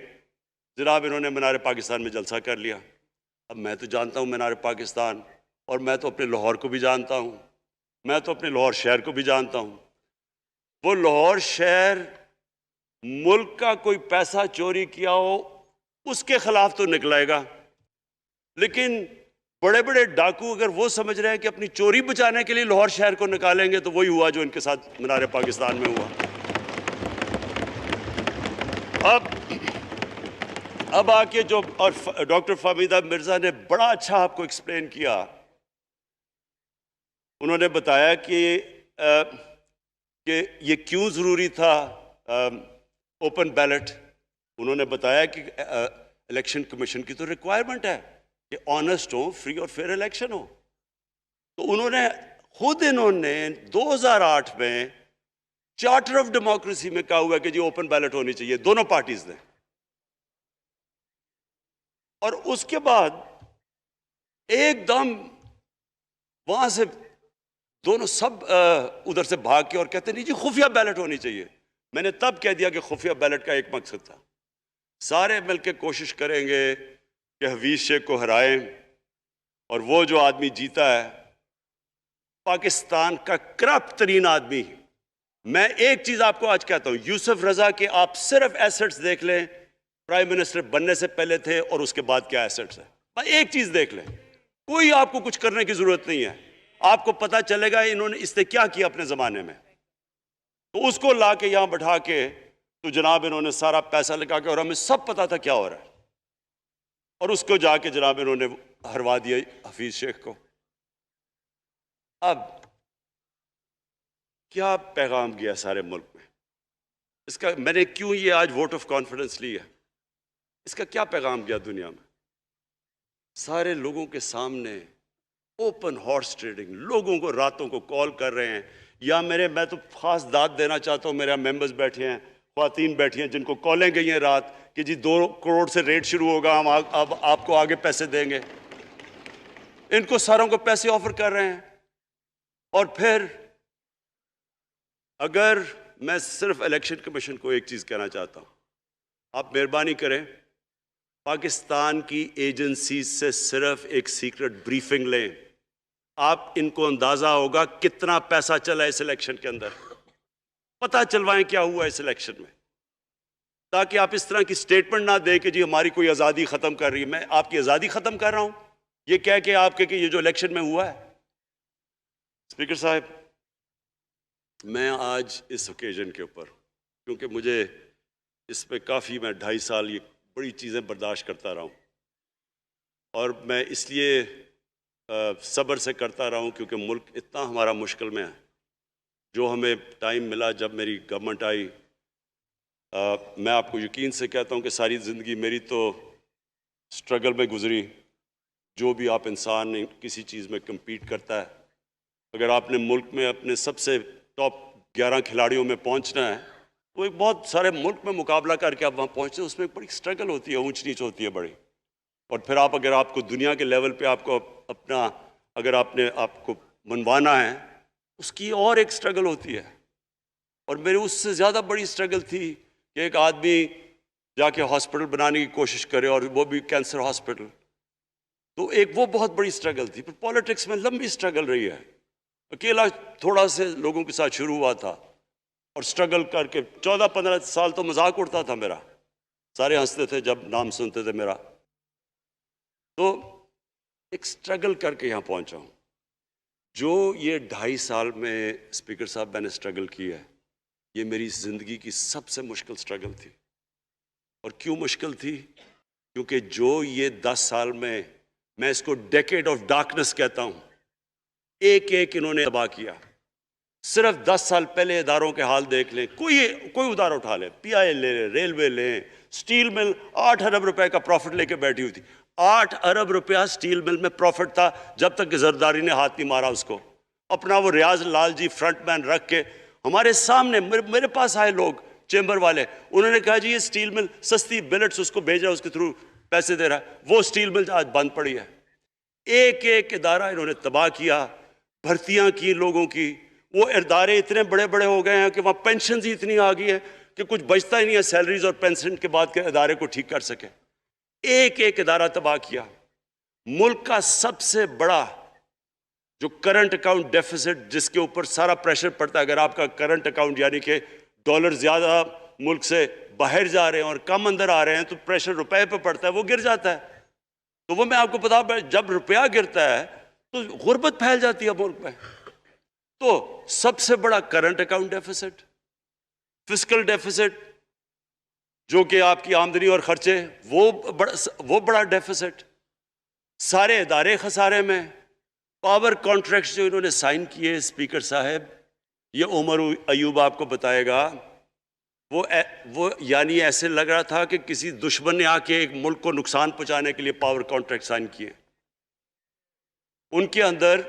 جناب انہوں نے مینار پاکستان میں جلسہ کر لیا۔ اب میں تو جانتا ہوں مینار پاکستان، اور میں تو اپنے لاہور کو بھی جانتا ہوں، میں تو اپنے لاہور شہر کو بھی جانتا ہوں۔ وہ لاہور شہر ملک کا کوئی پیسہ چوری کیا ہو اس کے خلاف تو نکلائے گا، لیکن بڑے بڑے ڈاکو اگر وہ سمجھ رہے ہیں کہ اپنی چوری بچانے کے لیے لاہور شہر کو نکالیں گے تو وہی ہوا جو ان کے ساتھ مینار پاکستان میں ہوا۔ اب آ کے جو اور ڈاکٹر فہمیدہ مرزا نے بڑا اچھا آپ کو ایکسپلین کیا، انہوں نے بتایا کہ یہ کیوں ضروری تھا اوپن بیلٹ۔ انہوں نے بتایا کہ الیکشن کمیشن کی تو ریکوائرمنٹ ہے کہ آنسٹ ہو، فری اور فیئر الیکشن ہو، تو انہوں نے 2008 میں چارٹر آف ڈیموکریسی میں کہا ہوا کہ جی اوپن بیلٹ ہونی چاہیے دونوں پارٹیز نے، اور اس کے بعد ایک دم وہاں سے دونوں سب ادھر سے بھاگ کے اور کہتے نہیں جی خفیہ بیلٹ ہونی چاہیے۔ میں نے تب کہہ دیا کہ خفیہ بیلٹ کا ایک مقصد تھا، سارے مل کے کوشش کریں گے کہ حفیظ شیخ کو ہرائیں، اور وہ جو آدمی جیتا ہے پاکستان کا کرپٹ ترین آدمی. میں ایک چیز آپ کو آج کہتا ہوں, یوسف رضا کے آپ صرف ایسٹس دیکھ لیں, پرائم منسٹر بننے سے پہلے تھے اور اس کے بعد کیا ایسٹس ہیں. ایک چیز دیکھ لیں, کوئی آپ کو کچھ کرنے کی ضرورت نہیں ہے. آپ کو پتا چلے گا انہوں نے اس نے کیا کیا اپنے زمانے میں. تو اس کو لا کے یہاں بٹھا کے تو جناب انہوں نے سارا پیسہ لگا کے, اور ہمیں سب پتا تھا کیا ہو رہا ہے, اور اس کو جا کے جناب انہوں نے ہروا دیا حفیظ شیخ کو. اب کیا پیغام گیا سارے ملک میں اس کا؟ میں نے کیوں یہ آج ووٹ آف کانفیڈنس لی ہے, اس کا کیا پیغام گیا دنیا میں؟ سارے لوگوں کے سامنے اوپن ہارس ٹریڈنگ, لوگوں کو راتوں کو کال کر رہے ہیں. یا میں تو خاص داد دینا چاہتا ہوں, میرے ممبرز بیٹھے ہیں, خواتین بیٹھی ہیں جن کو کالیں گئی ہیں رات کہ جی 2 کروڑ سے ریٹ شروع ہوگا, ہم اب آپ کو آگے پیسے دیں گے. ان کو ساروں کو پیسے آفر کر رہے ہیں. اور پھر اگر میں صرف الیکشن کمیشن کو ایک چیز کہنا چاہتا ہوں, آپ مہربانی کریں پاکستان کی ایجنسی سے صرف ایک سیکرٹ بریفنگ لیں. آپ ان کو اندازہ ہوگا کتنا پیسہ چلا اس الیکشن کے اندر, پتہ چلوائیں کیا ہوا اس الیکشن میں, تاکہ آپ اس طرح کی سٹیٹمنٹ نہ دیں کہ جی ہماری کوئی آزادی ختم کر رہی ہے. میں آپ کی آزادی ختم کر رہا ہوں یہ کہہ کے آپ کہ یہ جو الیکشن میں ہوا ہے. اسپیکر صاحب, میں آج اس اوکیزن کے اوپر, کیونکہ مجھے اس پہ کافی, میں 2.5 سال یہ بڑی چیزیں برداشت کرتا رہا ہوں, اور میں اس لیے صبر سے کرتا رہا ہوں کیونکہ ملک اتنا ہمارا مشکل میں ہے. جو ہمیں ٹائم ملا جب میری گورنمنٹ آئی, میں آپ کو یقین سے کہتا ہوں کہ ساری زندگی میری تو سٹرگل میں گزری. جو بھی آپ انسان کسی چیز میں کمپیٹ کرتا ہے, اگر آپ نے ملک میں اپنے سب سے ٹاپ 11 کھلاڑیوں میں پہنچنا ہے تو ایک بہت سارے ملک میں مقابلہ کر کے آپ وہاں پہنچتے ہیں, اس میں ایک بڑی سٹرگل ہوتی ہے, اونچ نیچ ہوتی ہے بڑی. اور پھر اگر آپ کو دنیا کے لیول پہ آپ کو اپنا, اگر آپ کو منوانا ہے, اس کی اور ایک سٹرگل ہوتی ہے. اور میری اس سے زیادہ بڑی سٹرگل تھی کہ ایک آدمی جا کے ہاسپٹل بنانے کی کوشش کرے, اور وہ بھی کینسر ہاسپٹل. تو ایک وہ بہت بڑی سٹرگل تھی. پھر پالیٹکس میں لمبی سٹرگل رہی ہے. اکیلا تھوڑا سے لوگوں کے ساتھ شروع ہوا تھا, اور سٹرگل کر کے 14-15 سال تو مذاق اڑتا تھا میرا, سارے ہنستے تھے جب نام سنتے تھے میرا. تو ایک سٹرگل کر کے یہاں پہنچا ہوں. جو یہ 2.5 سال میں اسپیکر صاحب میں نے سٹرگل کی ہے, یہ میری زندگی کی سب سے مشکل سٹرگل تھی. اور کیوں مشکل تھی؟ کیونکہ جو یہ 10 سال میں اس کو ڈیکیڈ آف ڈارکنس کہتا ہوں, ایک انہوں نے تباہ کیا. صرف 10 سال پہلے اداروں کے حال دیکھ لیں, کوئی ادارہ اٹھا لیں, پی آئی لے لیں, ریلوے لیں, سٹیل مل 8 ارب روپے کا پروفٹ لے کے بیٹھی ہوئی تھی. 8 ارب روپیہ سٹیل مل میں پروفٹ تھا جب تک کہ زرداری نے ہاتھ نہیں مارا اس کو. اپنا وہ ریاض لال جی فرنٹ مین رکھ کے ہمارے سامنے, میرے پاس آئے لوگ چیمبر والے, انہوں نے کہا جی یہ سٹیل مل سستی بلٹس اس کو بھیج رہا ہے, اس کے تھرو پیسے دے رہا ہے. وہ سٹیل مل آج بند پڑی ہے. ایک ادارہ انہوں نے تباہ کیا, بھرتیاں کی لوگوں کی. وہ ادارے اتنے بڑے بڑے ہو گئے ہیں کہ وہاں پینشنز ہی اتنی آ گئی ہے کہ کچھ بچتا ہی نہیں ہے سیلریز اور پینشن کے بعد کے ادارے کو ٹھیک کر سکے. ایک ادارہ تباہ کیا. ملک کا سب سے بڑا جو کرنٹ اکاؤنٹ ڈیفیسٹ, جس کے اوپر سارا پریشر پڑتا ہے, اگر آپ کا کرنٹ اکاؤنٹ یعنی کہ ڈالر زیادہ ملک سے باہر جا رہے ہیں اور کم اندر آ رہے ہیں تو پریشر روپے پہ پڑتا ہے, وہ گر جاتا ہے. تو وہ میں آپ کو بتا, جب روپیہ گرتا ہے تو غربت پھیل جاتی ہے ملک میں. تو سب سے بڑا current account deficit, fiscal deficits جو کہ آپ کی آمدنی اور خرچے, وہ بڑا ڈیفیسٹ. سارے ادارے خسارے میں. پاور کانٹریکٹس جو انہوں نے سائن کیے اسپیکر صاحب, یہ عمر ایوب آپ کو بتائے گا, وہ یعنی ایسے لگ رہا تھا کہ کسی دشمن نے آ کے ایک ملک کو نقصان پہنچانے کے لیے پاور کانٹریکٹ سائن کیے. ان کے اندر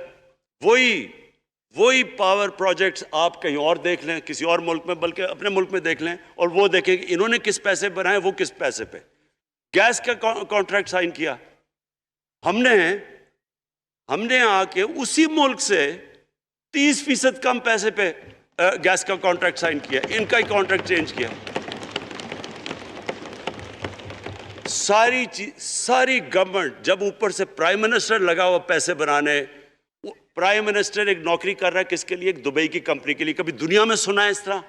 وہی پاور پروجیکٹس آپ کہیں اور دیکھ لیں, کسی اور ملک میں, بلکہ اپنے ملک میں دیکھ لیں, اور وہ دیکھیں کہ انہوں نے کس پیسے بنائے, وہ کس پیسے پہ. گیس کا کانٹریکٹ سائن کیا ہم نے آ کے اسی ملک سے 30% کم پیسے پہ گیس کا کانٹریکٹ سائن کیا, ان کا ہی کانٹریکٹ چینج کیا. ساری گورنمنٹ جب اوپر سے پرائم منسٹر لگا ہوا پیسے بنانے, پرائم منسٹر ایک نوکری کر رہا ہے کس کے لیے؟ ایک دبئی کی کمپنی کے لیے. کبھی دنیا میں سنا ہے اس طرح؟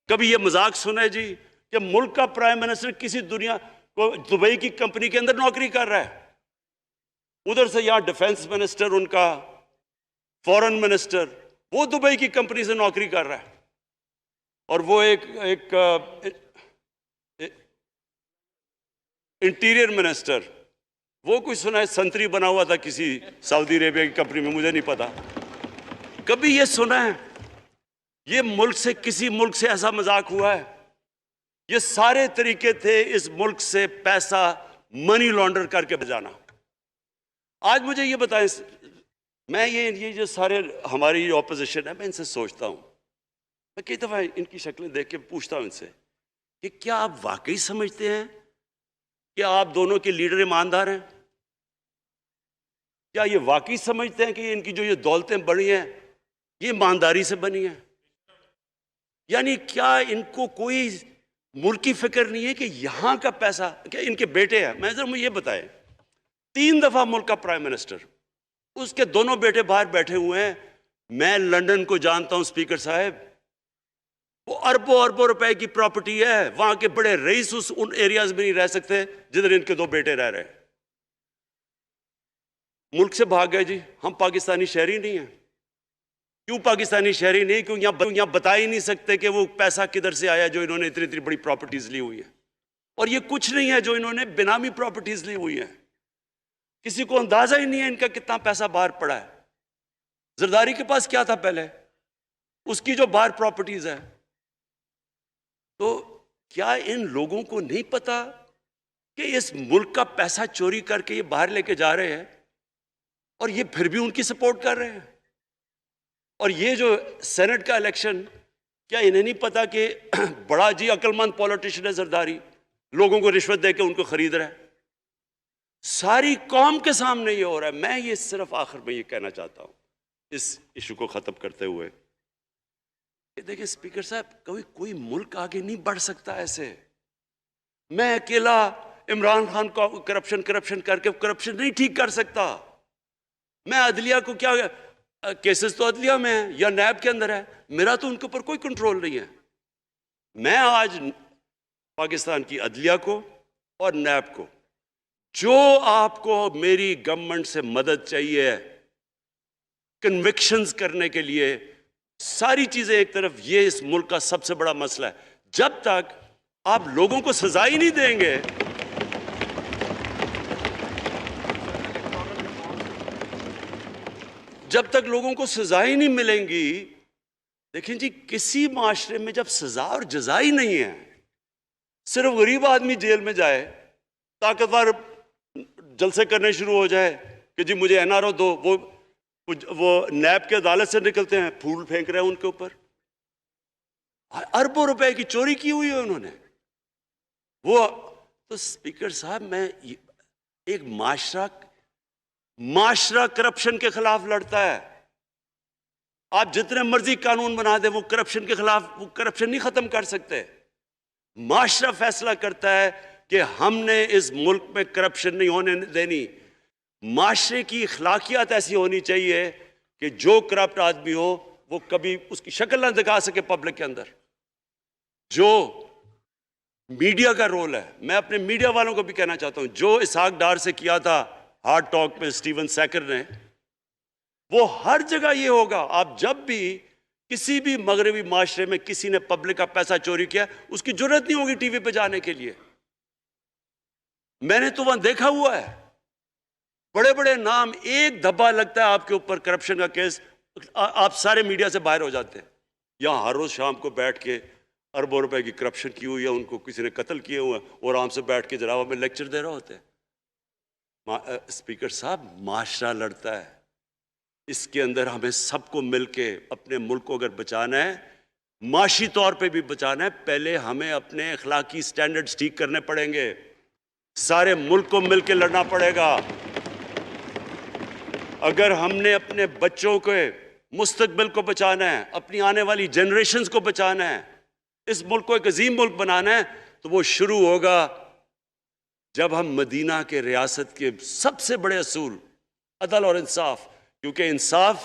کبھی یہ مذاق سنا ہے جی کہ ملک کا پرائم منسٹر کسی دنیا کو دبئی کی کمپنی کے اندر نوکری کر رہا ہے؟ ادھر سے یہاں ڈیفنس منسٹر ان کا، فورن منسٹر، وہ دبئی کی کمپنی سے نوکری کر رہا ہے. اور وہ ایک انٹیریئر منسٹر، وہ کوئی سنا ہے سنتری بنا ہوا تھا کسی سعودی عربیہ کی کمپنی میں، مجھے نہیں پتا. کبھی یہ سنا ہے یہ ملک سے، کسی ملک سے ایسا مذاق ہوا ہے؟ یہ سارے طریقے تھے اس ملک سے پیسہ منی لانڈر کر کے بجانا. آج مجھے یہ بتائیں، میں یہ جو سارے ہماری اپوزیشن ہے، میں ان سے سوچتا ہوں، میں کئی دفعہ ان کی شکلیں دیکھ کے پوچھتا ہوں ان سے کہ کیا آپ واقعی سمجھتے ہیں کہ آپ دونوں کے لیڈر ایماندار ہیں؟ کیا یہ واقعی سمجھتے ہیں کہ ان کی جو یہ دولتیں بڑی ہیں یہ ایمانداری سے بنی ہیں؟ یعنی کیا ان کو کوئی ملک کی فکر نہیں ہے کہ یہاں کا پیسہ، کیا ان کے بیٹے ہیں؟ میں ذرا مجھے یہ بتائیں، 3 دفعہ ملک کا پرائم منسٹر، اس کے دونوں بیٹے باہر بیٹھے ہوئے ہیں. میں لندن کو جانتا ہوں اسپیکر صاحب، وہ اربوں اربوں روپے کی پراپرٹی ہے، وہاں کے بڑے رئیس ان ایریاز میں نہیں رہ سکتے جدھر ان کے 2 بیٹے رہ رہے ہیں. ملک سے بھاگ گئے جی. ہم پاکستانی شہری نہیں ہیں. کیوں پاکستانی شہری نہیں؟ کیوں یہاں بتا ہی نہیں سکتے کہ وہ پیسہ کدھر سے آیا جو انہوں نے اتنی بڑی پراپرٹیز لی ہوئی ہیں. اور یہ کچھ نہیں ہے جو انہوں نے بینامی پراپرٹیز لی ہوئی ہیں. کسی کو اندازہ ہی نہیں ہے ان کا کتنا پیسہ باہر پڑا ہے. زرداری کے پاس کیا تھا پہلے، اس کی جو باہر پراپرٹیز ہے. تو کیا ان لوگوں کو نہیں پتا کہ اس ملک کا پیسہ چوری کر کے یہ باہر لے کے جا رہے ہیں اور یہ پھر بھی ان کی سپورٹ کر رہے ہیں؟ اور یہ جو سینٹ کا الیکشن، کیا انہیں نہیں پتا کہ بڑا جی عقل مند پولیٹیشن ہے زرداری، لوگوں کو رشوت دے کے ان کو خرید رہا ہے؟ ساری قوم کے سامنے یہ ہو رہا ہے. میں یہ صرف آخر میں یہ کہنا چاہتا ہوں اس ایشو کو ختم کرتے ہوئے کہ دیکھیں اسپیکر صاحب، کوئی ملک آگے نہیں بڑھ سکتا ایسے. میں اکیلا عمران خان کو کرپشن کر کے کرپشن نہیں ٹھیک کر سکتا. میں عدلیہ کو کیا، کیسز تو عدلیہ میں ہے یا نیب کے اندر ہے، میرا تو ان کے اوپر کوئی کنٹرول نہیں ہے. میں آج پاکستان کی عدلیہ کو اور نیب کو، جو آپ کو میری گورنمنٹ سے مدد چاہیے کنوکشنز کرنے کے لیے، ساری چیزیں ایک طرف، یہ اس ملک کا سب سے بڑا مسئلہ ہے. جب تک آپ لوگوں کو سزا ہی نہیں دیں گے، جب تک لوگوں کو سزا ہی نہیں ملیں گی. دیکھیں جی، کسی معاشرے میں جب سزا اور جزا ہی نہیں ہے، صرف غریب آدمی جیل میں جائے، طاقتور جلسے کرنے شروع ہو جائے کہ جی مجھے این آر او دو، وہ نیب کے عدالت سے نکلتے ہیں، پھول پھینک رہے ہیں ان کے اوپر. اربوں روپے کی چوری کی ہوئی ہے انہوں نے. وہ تو اسپیکر صاحب، میں ایک معاشرہ کرپشن کے خلاف لڑتا ہے. آپ جتنے مرضی قانون بنا دیں، وہ کرپشن کے خلاف، وہ کرپشن نہیں ختم کر سکتے. معاشرہ فیصلہ کرتا ہے کہ ہم نے اس ملک میں کرپشن نہیں ہونے دینی. معاشرے کی اخلاقیات ایسی ہونی چاہیے کہ جو کرپٹ آدمی ہو وہ کبھی اس کی شکل نہ دکھا سکے پبلک کے اندر. جو میڈیا کا رول ہے، میں اپنے میڈیا والوں کو بھی کہنا چاہتا ہوں، جو اسحاق ڈار سے کیا تھا ہارڈ ٹاک میں اسٹیون سیکر نے، وہ ہر جگہ یہ ہوگا. آپ جب بھی کسی بھی مغربی معاشرے میں کسی نے پبلک کا پیسہ چوری کیا، اس کی جرت نہیں ہوگی ٹی وی پہ جانے کے لیے. میں نے تو وہاں دیکھا ہوا ہے، بڑے بڑے نام، ایک دھبا لگتا ہے آپ کے اوپر کرپشن کا کیس، آپ سارے میڈیا سے باہر ہو جاتے ہیں. یہاں ہر روز شام کو بیٹھ کے اربوں روپے کی کرپشن کی ہوئی ہے، ان کو کسی نے قتل کیے ہوئے ہیں، اور آرام سے بیٹھ کے جناب میں لیکچر دے رہے ہوتے ہیں. اسپیکر صاحب، معاشرہ لڑتا ہے، اس کے اندر ہمیں سب کو مل کے اپنے ملک کو اگر بچانا ہے، معاشی طور پہ بھی بچانا ہے، پہلے ہمیں اپنے اخلاقی سٹینڈرڈز ٹھیک کرنے پڑیں گے. سارے ملک کو مل کے لڑنا پڑے گا. اگر ہم نے اپنے بچوں کے مستقبل کو بچانا ہے، اپنی آنے والی جنریشنز کو بچانا ہے، اس ملک کو ایک عظیم ملک بنانا ہے، تو وہ شروع ہوگا جب ہم مدینہ کے ریاست کے سب سے بڑے اصول، عدل اور انصاف، کیونکہ انصاف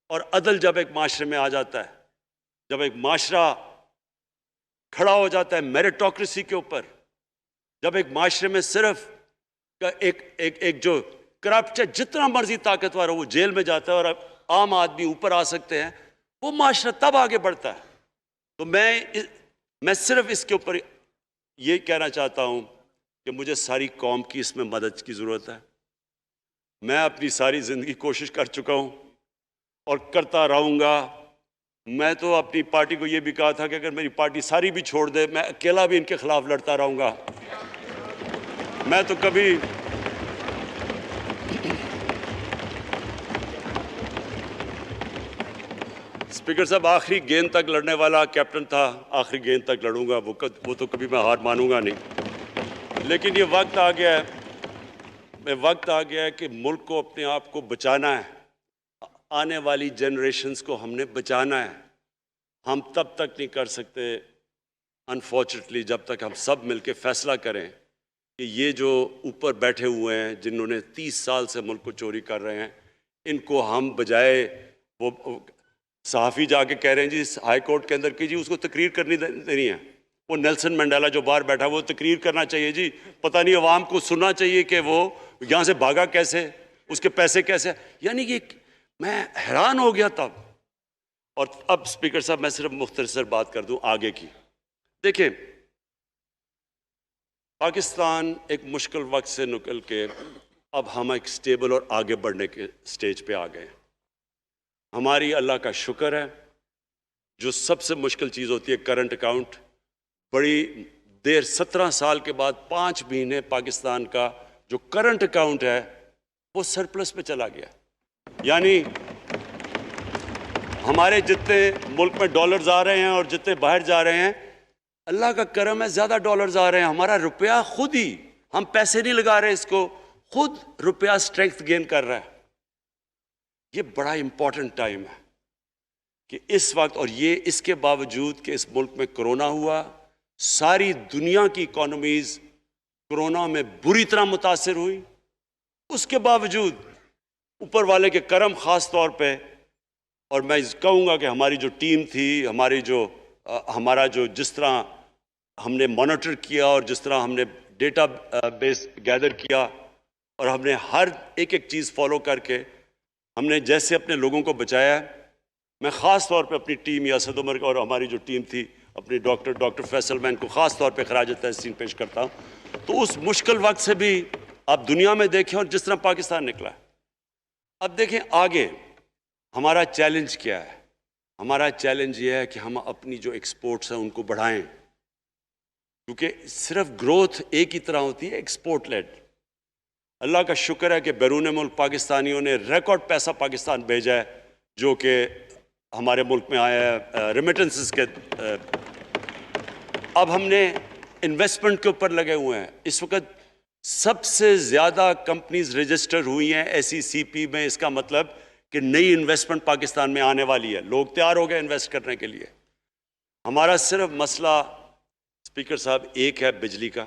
اور عدل جب ایک معاشرے میں آ جاتا ہے، جب ایک معاشرہ کھڑا ہو جاتا ہے میریٹوکریسی کے اوپر، جب ایک معاشرے میں صرف ایک جو کرپٹ ہے، جتنا مرضی طاقتور ہو وہ جیل میں جاتا ہے اور عام آدمی اوپر آ سکتے ہیں، وہ معاشرہ تب آگے بڑھتا ہے۔ تو میں صرف اس کے اوپر یہ کہنا چاہتا ہوں کہ مجھے ساری قوم کی اس میں مدد کی ضرورت ہے۔ میں اپنی ساری زندگی کوشش کر چکا ہوں اور کرتا رہوں گا۔ میں تو اپنی پارٹی کو یہ بھی کہا تھا کہ اگر میری پارٹی ساری بھی چھوڑ دے، میں اکیلا بھی ان کے خلاف لڑتا رہوں گا۔ میں تو کبھی اسپیکر صاحب آخری گیند تک لڑنے والا کیپٹن تھا، آخری گیند تک لڑوں گا، وہ تو کبھی میں ہار مانوں گا نہیں۔ لیکن یہ وقت آ گیا ہے کہ ملک کو اپنے آپ کو بچانا ہے، آنے والی جنریشنز کو ہم نے بچانا ہے۔ ہم تب تک نہیں کر سکتے انفارچونیٹلی جب تک ہم سب مل کے فیصلہ کریں کہ یہ جو اوپر بیٹھے ہوئے ہیں، جنہوں نے 30 سال سے ملک کو چوری کر رہے ہیں، ان کو ہم بجائے وہ صحافی جا کے کہہ رہے ہیں جی ہائی کورٹ کے اندر کہ جی اس کو تقریر کرنی دینی ہے، وہ نیلسن منڈیلا جو باہر بیٹھا وہ تقریر کرنا چاہیے جی، پتہ نہیں عوام کو سننا چاہیے کہ وہ یہاں سے بھاگا کیسے، اس کے پیسے کیسے، یعنی کہ میں حیران ہو گیا تب۔ اور اب اسپیکر صاحب میں صرف مختصر بات کر دوں آگے کی۔ دیکھیں، پاکستان ایک مشکل وقت سے نکل کے اب ہم ایک سٹیبل اور آگے بڑھنے کے سٹیج پہ آ گئے ہیں۔ ہماری اللہ کا شکر ہے، جو سب سے مشکل چیز ہوتی ہے کرنٹ اکاؤنٹ، بڑی دیر 17 سال کے بعد 5 مہینے پاکستان کا جو کرنٹ اکاؤنٹ ہے وہ سرپلس پہ چلا گیا۔ یعنی ہمارے جتنے ملک میں ڈالرز آ رہے ہیں اور جتنے باہر جا رہے ہیں، اللہ کا کرم ہے زیادہ ڈالرز آ رہے ہیں، ہمارا روپیہ خود ہی، ہم پیسے نہیں لگا رہے اس کو، خود روپیہ سٹرینگتھ گین کر رہا ہے۔ یہ بڑا امپورٹنٹ ٹائم ہے کہ اس وقت، اور یہ اس کے باوجود کہ اس ملک میں کرونا ہوا، ساری دنیا کی اکانومیز کرونا میں بری طرح متاثر ہوئی، اس کے باوجود اوپر والے کے کرم خاص طور پہ، اور میں کہوں گا کہ ہماری جو ٹیم تھی، ہمارا جو جس طرح ہم نے مانیٹر کیا اور جس طرح ہم نے ڈیٹا بیس گیدر کیا اور ہم نے ہر ایک چیز فالو کر کے ہم نے جیسے اپنے لوگوں کو بچایا ہے، میں خاص طور پہ اپنی ٹیم یاسد عمر اور ہماری جو ٹیم تھی اپنی ڈاکٹر فیصل، میں ان کو خاص طور پہ خراج تحسین پیش کرتا ہوں۔ تو اس مشکل وقت سے بھی آپ دنیا میں دیکھیں اور جس طرح پاکستان نکلا ہے۔ اب دیکھیں آگے ہمارا چیلنج کیا ہے۔ ہمارا چیلنج یہ ہے کہ ہم اپنی جو ایکسپورٹس ہیں ان کو بڑھائیں، کیونکہ صرف گروتھ ایک ہی طرح ہوتی ہے، ایکسپورٹ لیڈ۔ اللہ کا شکر ہے کہ بیرون ملک پاکستانیوں نے ریکارڈ پیسہ پاکستان بھیجا ہے، جو کہ ہمارے ملک میں آیا ہے ریمیٹنسز کے۔ اب ہم نے انویسٹمنٹ کے اوپر لگے ہوئے ہیں۔ اس وقت سب سے زیادہ کمپنیز رجسٹر ہوئی ہیں SECP میں، اس کا مطلب کہ نئی انویسٹمنٹ پاکستان میں آنے والی ہے، لوگ تیار ہو گئے انویسٹ کرنے کے لیے۔ ہمارا صرف مسئلہ اسپیکر صاحب ایک ہے، بجلی کا۔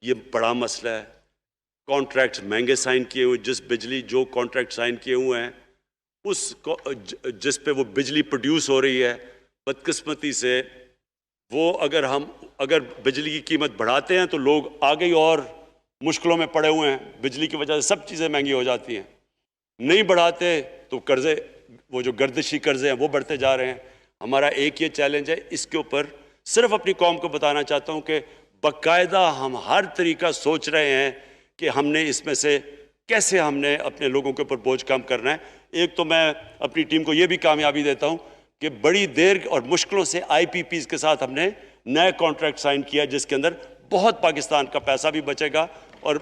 یہ بڑا مسئلہ ہے، کانٹریکٹ مہنگے سائن کیے ہوئے، جو کانٹریکٹ سائن کیے ہوئے ہیں جس پہ وہ بجلی پروڈیوس ہو رہی ہے، بدقسمتی سے وہ اگر بجلی کی قیمت بڑھاتے ہیں تو لوگ آگے ہی اور مشکلوں میں پڑے ہوئے ہیں، بجلی کی وجہ سے سب چیزیں مہنگی ہو جاتی ہیں۔ نہیں بڑھاتے تو قرضے، وہ جو گردشی قرضے ہیں وہ بڑھتے جا رہے ہیں۔ ہمارا ایک یہ چیلنج ہے، اس کے اوپر صرف اپنی قوم کو بتانا چاہتا ہوں کہ باقاعدہ ہم ہر طریقہ سوچ رہے ہیں کہ ہم نے اس میں سے کیسے ہم نے اپنے لوگوں کے اوپر بوجھ کم کرنا ہے۔ ایک تو میں اپنی ٹیم کو یہ بھی کامیابی دیتا ہوں کہ بڑی دیر اور مشکلوں سے IPPs کے ساتھ ہم نے نئے کانٹریکٹ سائن کیا، جس کے اندر بہت پاکستان کا پیسہ بھی بچے گا اور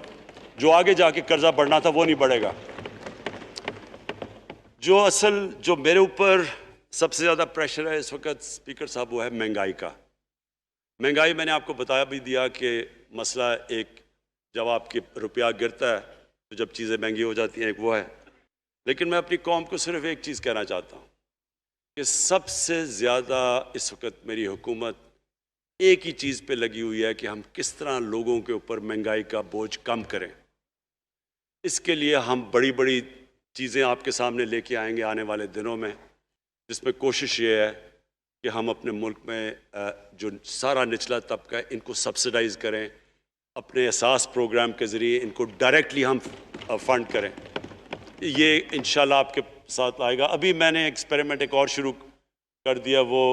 جو آگے جا کے قرضہ بڑھنا تھا وہ نہیں بڑھے گا۔ جو میرے اوپر سب سے زیادہ پریشر ہے اس وقت اسپیکر صاحب، وہ ہے مہنگائی کا۔ مہنگائی میں نے آپ کو بتا بھی دیا کہ مسئلہ ایک، جب آپ کی روپیہ گرتا ہے تو جب چیزیں مہنگی ہو جاتی ہیں، ایک وہ ہے۔ لیکن میں اپنی قوم کو صرف ایک چیز کہنا چاہتا ہوں کہ سب سے زیادہ اس وقت میری حکومت ایک ہی چیز پہ لگی ہوئی ہے کہ ہم کس طرح لوگوں کے اوپر مہنگائی کا بوجھ کم کریں۔ اس کے لیے ہم بڑی چیزیں آپ کے سامنے لے کے آئیں گے آنے والے دنوں میں، جس میں کوشش یہ ہے کہ ہم اپنے ملک میں جو سارا نچلا طبقہ ہے ان کو سبسڈائز کریں، اپنے اساس پروگرام کے ذریعے ان کو ڈائریکٹلی ہم فنڈ کریں. یہ انشاءاللہ آپ کے ساتھ آئے گا. ابھی میں نے ایکسپیریمنٹ ایک اور شروع کر دیا، وہ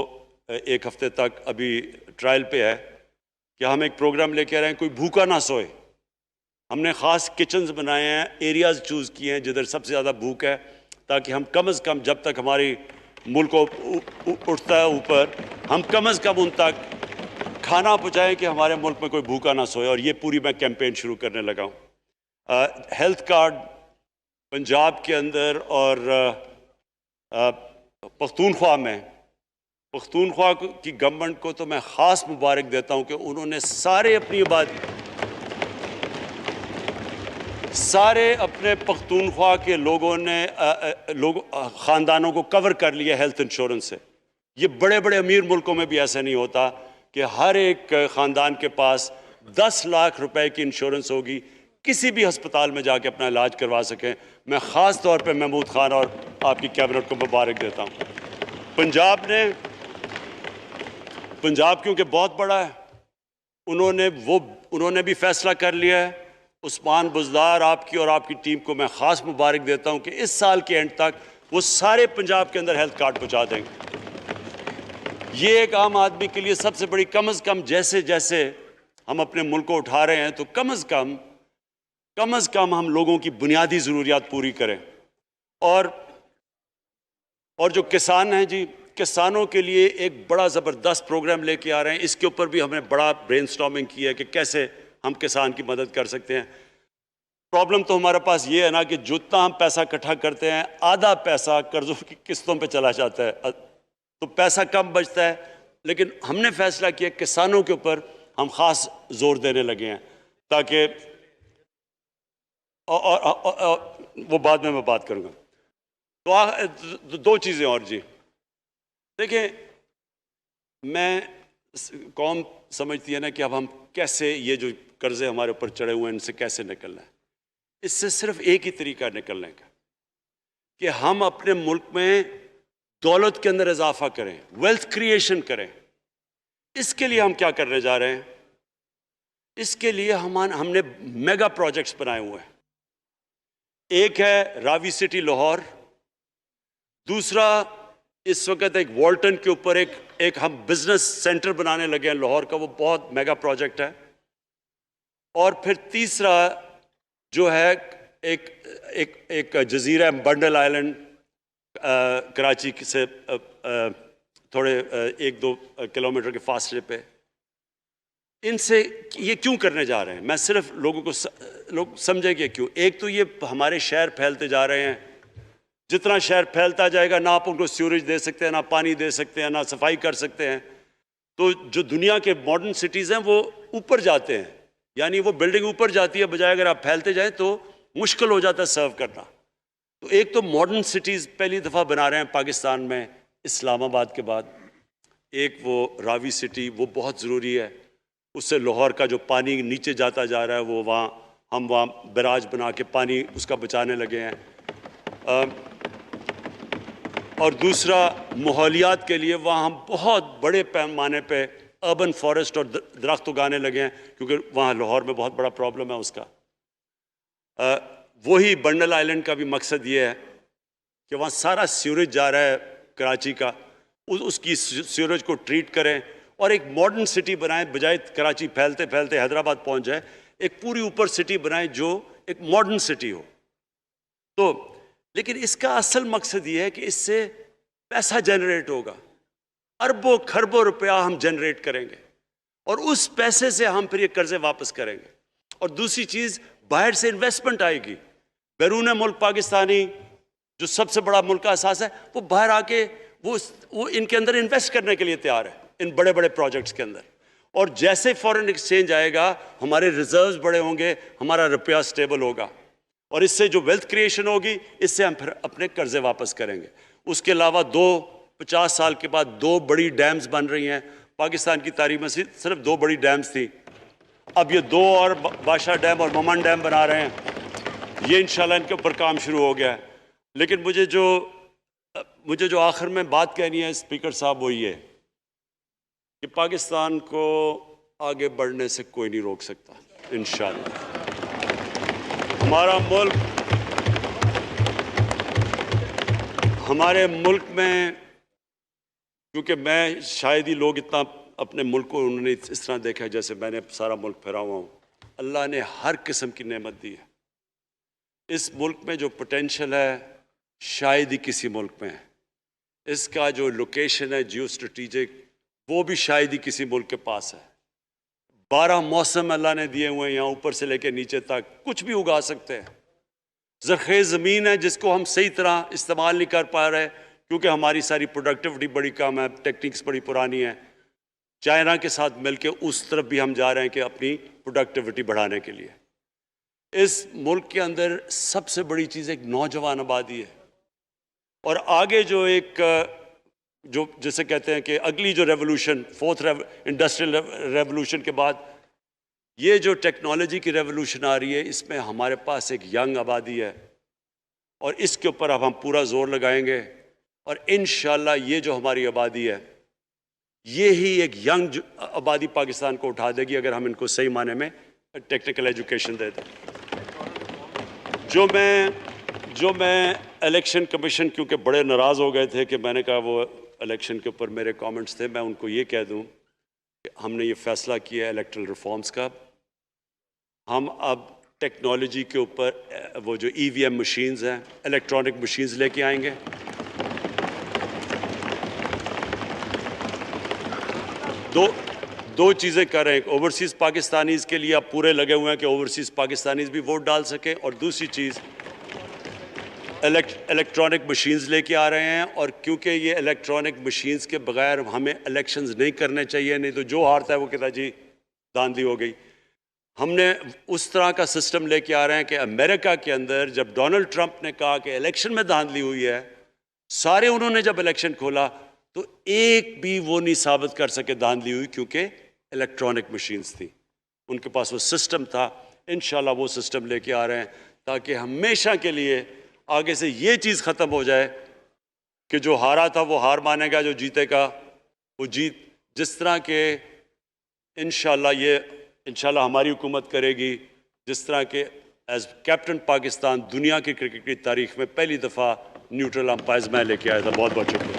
1 ہفتے تک ابھی ٹرائل پہ ہے، کہ ہم ایک پروگرام لے کے آ رہے ہیں کوئی بھوکا نہ سوئے. ہم نے خاص کچنز بنائے ہیں، ایریاز چوز کیے ہیں جدھر سب سے زیادہ بھوک ہے، تاکہ ہم کم از کم جب تک ہماری ملک اٹھتا ہے اوپر، ہم کم از کم ان تک کھانا پہنچائیں کہ ہمارے ملک میں کوئی بھوکا نہ سوئے. اور یہ پوری میں کیمپین شروع کرنے لگا ہوں. ہیلتھ کارڈ پنجاب کے اندر اور پختونخوا میں، پختونخوا کی گورنمنٹ کو تو میں خاص مبارک دیتا ہوں کہ انہوں نے سارے اپنے پختونخوا کے لوگوں نے خاندانوں کو کور کر لیا ہیلتھ انشورنس سے. یہ بڑے بڑے امیر ملکوں میں بھی ایسا نہیں ہوتا کہ ہر ایک خاندان کے پاس 10 لاکھ روپے کی انشورنس ہوگی، کسی بھی ہسپتال میں جا کے اپنا علاج کروا سکیں. میں خاص طور پہ محمود خان اور آپ کی کیبنٹ کو مبارک دیتا ہوں. پنجاب کیونکہ بہت بڑا ہے، انہوں نے بھی فیصلہ کر لیا ہے. عثمان بزدار آپ کی اور آپ کی ٹیم کو میں خاص مبارک دیتا ہوں کہ اس سال کے اینڈ تک وہ سارے پنجاب کے اندر ہیلتھ کارڈ پہنچا دیں گے. یہ ایک عام آدمی کے لیے سب سے بڑی، کم از کم جیسے جیسے ہم اپنے ملک کو اٹھا رہے ہیں تو کم از کم ہم لوگوں کی بنیادی ضروریات پوری کریں. اور جو کسان ہیں جی، کسانوں کے لیے ایک بڑا زبردست پروگرام لے کے آ رہے ہیں. اس کے اوپر بھی ہم نے بڑا برین سٹارمنگ کی ہے کہ کیسے ہم کسان کی مدد کر سکتے ہیں. پرابلم تو ہمارے پاس یہ ہے نا کہ جتنا ہم پیسہ اکٹھا کرتے ہیں، آدھا پیسہ قرضوں کی قسطوں پہ چلا جاتا ہے، تو پیسہ کم بچتا ہے. لیکن ہم نے فیصلہ کیا کسانوں کے اوپر ہم خاص زور دینے لگے ہیں، تاکہ وہ بعد میں بات کروں گا. تو 2 چیزیں اور جی. دیکھیں، میں قوم سمجھتی ہے نا کہ اب ہم کیسے یہ جو قرضے ہمارے اوپر چڑھے ہوئے ہیں ان سے کیسے نکلنا ہے. اس سے صرف ایک ہی طریقہ نکلنے کا کہ ہم اپنے ملک میں دولت کے اندر اضافہ کریں، ویلتھ کریشن کریں. اس کے لیے ہم کیا کرنے جا رہے ہیں؟ اس کے لیے ہم نے میگا پروجیکٹس بنائے ہوئے ہیں. ایک ہے راوی سٹی لاہور، دوسرا اس وقت ایک والٹن کے اوپر ایک ہم بزنس سینٹر بنانے لگے ہیں لاہور کا، وہ بہت میگا پروجیکٹ ہے. اور پھر تیسرا جو ہے ایک جزیرہ بنڈل آئلینڈ، کراچی سے تھوڑے 1-2 کلومیٹر کے فاصلے پہ. ان سے یہ کیوں کرنے جا رہے ہیں؟ میں صرف لوگ سمجھیں کہ کیوں. ایک تو یہ ہمارے شہر پھیلتے جا رہے ہیں، جتنا شہر پھیلتا جائے گا نہ آپ ان کو سیوریج دے سکتے ہیں، نہ پانی دے سکتے ہیں، نہ صفائی کر سکتے ہیں. تو جو دنیا کے ماڈرن سٹیز ہیں وہ اوپر جاتے ہیں، یعنی وہ بلڈنگ اوپر جاتی ہے، بجائے اگر آپ پھیلتے جائیں تو مشکل ہو جاتا ہے سرو کرنا. تو ایک تو ماڈرن سٹیز پہلی دفعہ بنا رہے ہیں پاکستان میں اسلام آباد کے بعد. ایک وہ راوی سٹی، وہ بہت ضروری ہے. اس سے لاہور کا جو پانی نیچے جاتا جا رہا ہے وہ ہم وہاں بیراج بنا کے پانی اس کا بچانے لگے ہیں. اور دوسرا ماحولیات کے لیے وہاں ہم بہت بڑے پیمانے پہ اربن فارسٹ اور درخت اگانے لگے ہیں، کیونکہ وہاں لاہور میں بہت بڑا پرابلم ہے اس کا. وہی بنڈل آئلینڈ کا بھی مقصد یہ ہے کہ وہاں سارا سیوریج جا رہا ہے کراچی کا، اس کی سیوریج کو ٹریٹ کریں اور ایک ماڈرن سٹی بنائیں. بجائے کراچی پھیلتے پھیلتے حیدرآباد پہنچ جائے، ایک پوری اوپر سٹی بنائیں جو ایک ماڈرن سٹی ہو. تو لیکن اس کا اصل مقصد یہ ہے کہ اس سے پیسہ جنریٹ ہوگا، اربوں کھربوں روپیہ ہم جنریٹ کریں گے اور اس پیسے سے ہم پھر یہ قرضے واپس کریں گے. اور دوسری چیز، باہر سے انویسٹمنٹ آئے گی. بیرون ملک پاکستانی جو سب سے بڑا ملک کا اساس ہے، وہ باہر آ کے وہ ان کے اندر انویسٹ کرنے کے لیے تیار ہے، ان بڑے بڑے پروجیکٹس کے اندر. اور جیسے فورن ایکسچینج آئے گا، ہمارے ریزروز بڑے ہوں گے، ہمارا روپیہ سٹیبل ہوگا، اور اس سے جو ویلتھ کریشن ہوگی، اس سے ہم پھر اپنے قرضے واپس کریں گے. اس کے علاوہ 50 سال کے بعد 2 بڑی ڈیمز بن رہی ہیں. پاکستان کی تاریخ میں صرف 2 بڑی ڈیمز تھی، اب یہ 2 اور بادشاہ ڈیم اور ممن ڈیم بنا رہے ہیں. یہ انشاءاللہ ان کے اوپر کام شروع ہو گیا ہے. لیکن مجھے جو آخر میں بات کہنی ہے اسپیکر صاحب وہ یہ کہ پاکستان کو آگے بڑھنے سے کوئی نہیں روک سکتا انشاءاللہ. ہمارے ملک میں، کیونکہ میں شاید ہی لوگ اتنا اپنے ملک کو انہوں نے اس طرح دیکھا ہے جیسے میں نے سارا ملک پھیرا ہوا ہوں. اللہ نے ہر قسم کی نعمت دی ہے. اس ملک میں جو پوٹینشل ہے شاید ہی کسی ملک میں ہے. اس کا جو لوکیشن ہے جیو اسٹریٹجک وہ بھی شاید ہی کسی ملک کے پاس ہے. 12 موسم اللہ نے دیے ہوئے ہیں، یہاں اوپر سے لے کے نیچے تک کچھ بھی اگا سکتے ہیں. زرخیز زمین ہے جس کو ہم صحیح طرح استعمال نہیں کر پا رہے کیونکہ ہماری ساری پروڈکٹیوٹی بڑی کم ہے، ٹیکنیکس بڑی پرانی ہے. چائنا کے ساتھ مل کے اس طرف بھی ہم جا رہے ہیں کہ اپنی پروڈکٹیوٹی بڑھانے کے لیے. اس ملک کے اندر سب سے بڑی چیز ایک نوجوان آبادی ہے. اور آگے جو جسے کہتے ہیں کہ اگلی جو ریولوشن، 4th انڈسٹریل ریولوشن کے بعد یہ جو ٹیکنالوجی کی ریولوشن آ رہی ہے، اس میں ہمارے پاس ایک ینگ آبادی ہے اور اس کے اوپر اب ہم پورا زور لگائیں گے. اور انشاءاللہ یہ جو ہماری آبادی ہے یہی ایک ینگ آبادی پاکستان کو اٹھا دے گی اگر ہم ان کو صحیح معنی میں ٹیکنیکل ایجوکیشن دے دیں. جو میں الیکشن کمیشن کیونکہ بڑے ناراض ہو گئے تھے کہ میں نے کہا وہ الیکشن کے اوپر میرے کامنٹس تھے، میں ان کو یہ کہہ دوں کہ ہم نے یہ فیصلہ کیا ہے الیکٹرل ریفارمز کا. ہم اب ٹیکنالوجی کے اوپر وہ جو EVM مشینز ہیں، الیکٹرانک مشینز لے کے آئیں گے. دو چیزیں کر رہے ہیں. اوورسیز پاکستانیز کے لیے آپ پورے لگے ہوئے ہیں کہ اوورسیز پاکستانیز بھی ووٹ ڈال سکیں، اور دوسری چیز الیکٹرانک مشینز لے کے آ رہے ہیں. اور کیونکہ یہ الیکٹرانک مشینز کے بغیر ہمیں الیکشنز نہیں کرنے چاہیے، نہیں تو جو ہارتا ہے وہ کہتا ہے جی دھاندلی ہو گئی. ہم نے اس طرح کا سسٹم لے کے آ رہے ہیں کہ امریکہ کے اندر جب ڈونلڈ ٹرمپ نے کہا کہ الیکشن میں دھاندلی ہوئی ہے، سارے انہوں نے جب الیکشن کھولا تو ایک بھی وہ نہیں ثابت کر سکے دھاندلی ہوئی کیونکہ الیکٹرانک مشینز تھی، ان کے پاس وہ سسٹم تھا. انشاءاللہ وہ سسٹم لے کے آ رہے ہیں تاکہ ہمیشہ کے لیے آگے سے یہ چیز ختم ہو جائے کہ جو ہارا تھا وہ ہار مانے گا، جو جیتے گا وہ جیت. جس طرح کہ انشاءاللہ ہماری حکومت کرے گی، جس طرح کہ ایز کیپٹن پاکستان دنیا کی کرکٹ کی تاریخ میں پہلی دفعہ نیوٹرل امپائرز میں لے کے آیا تھا. بہت بہت شکریہ.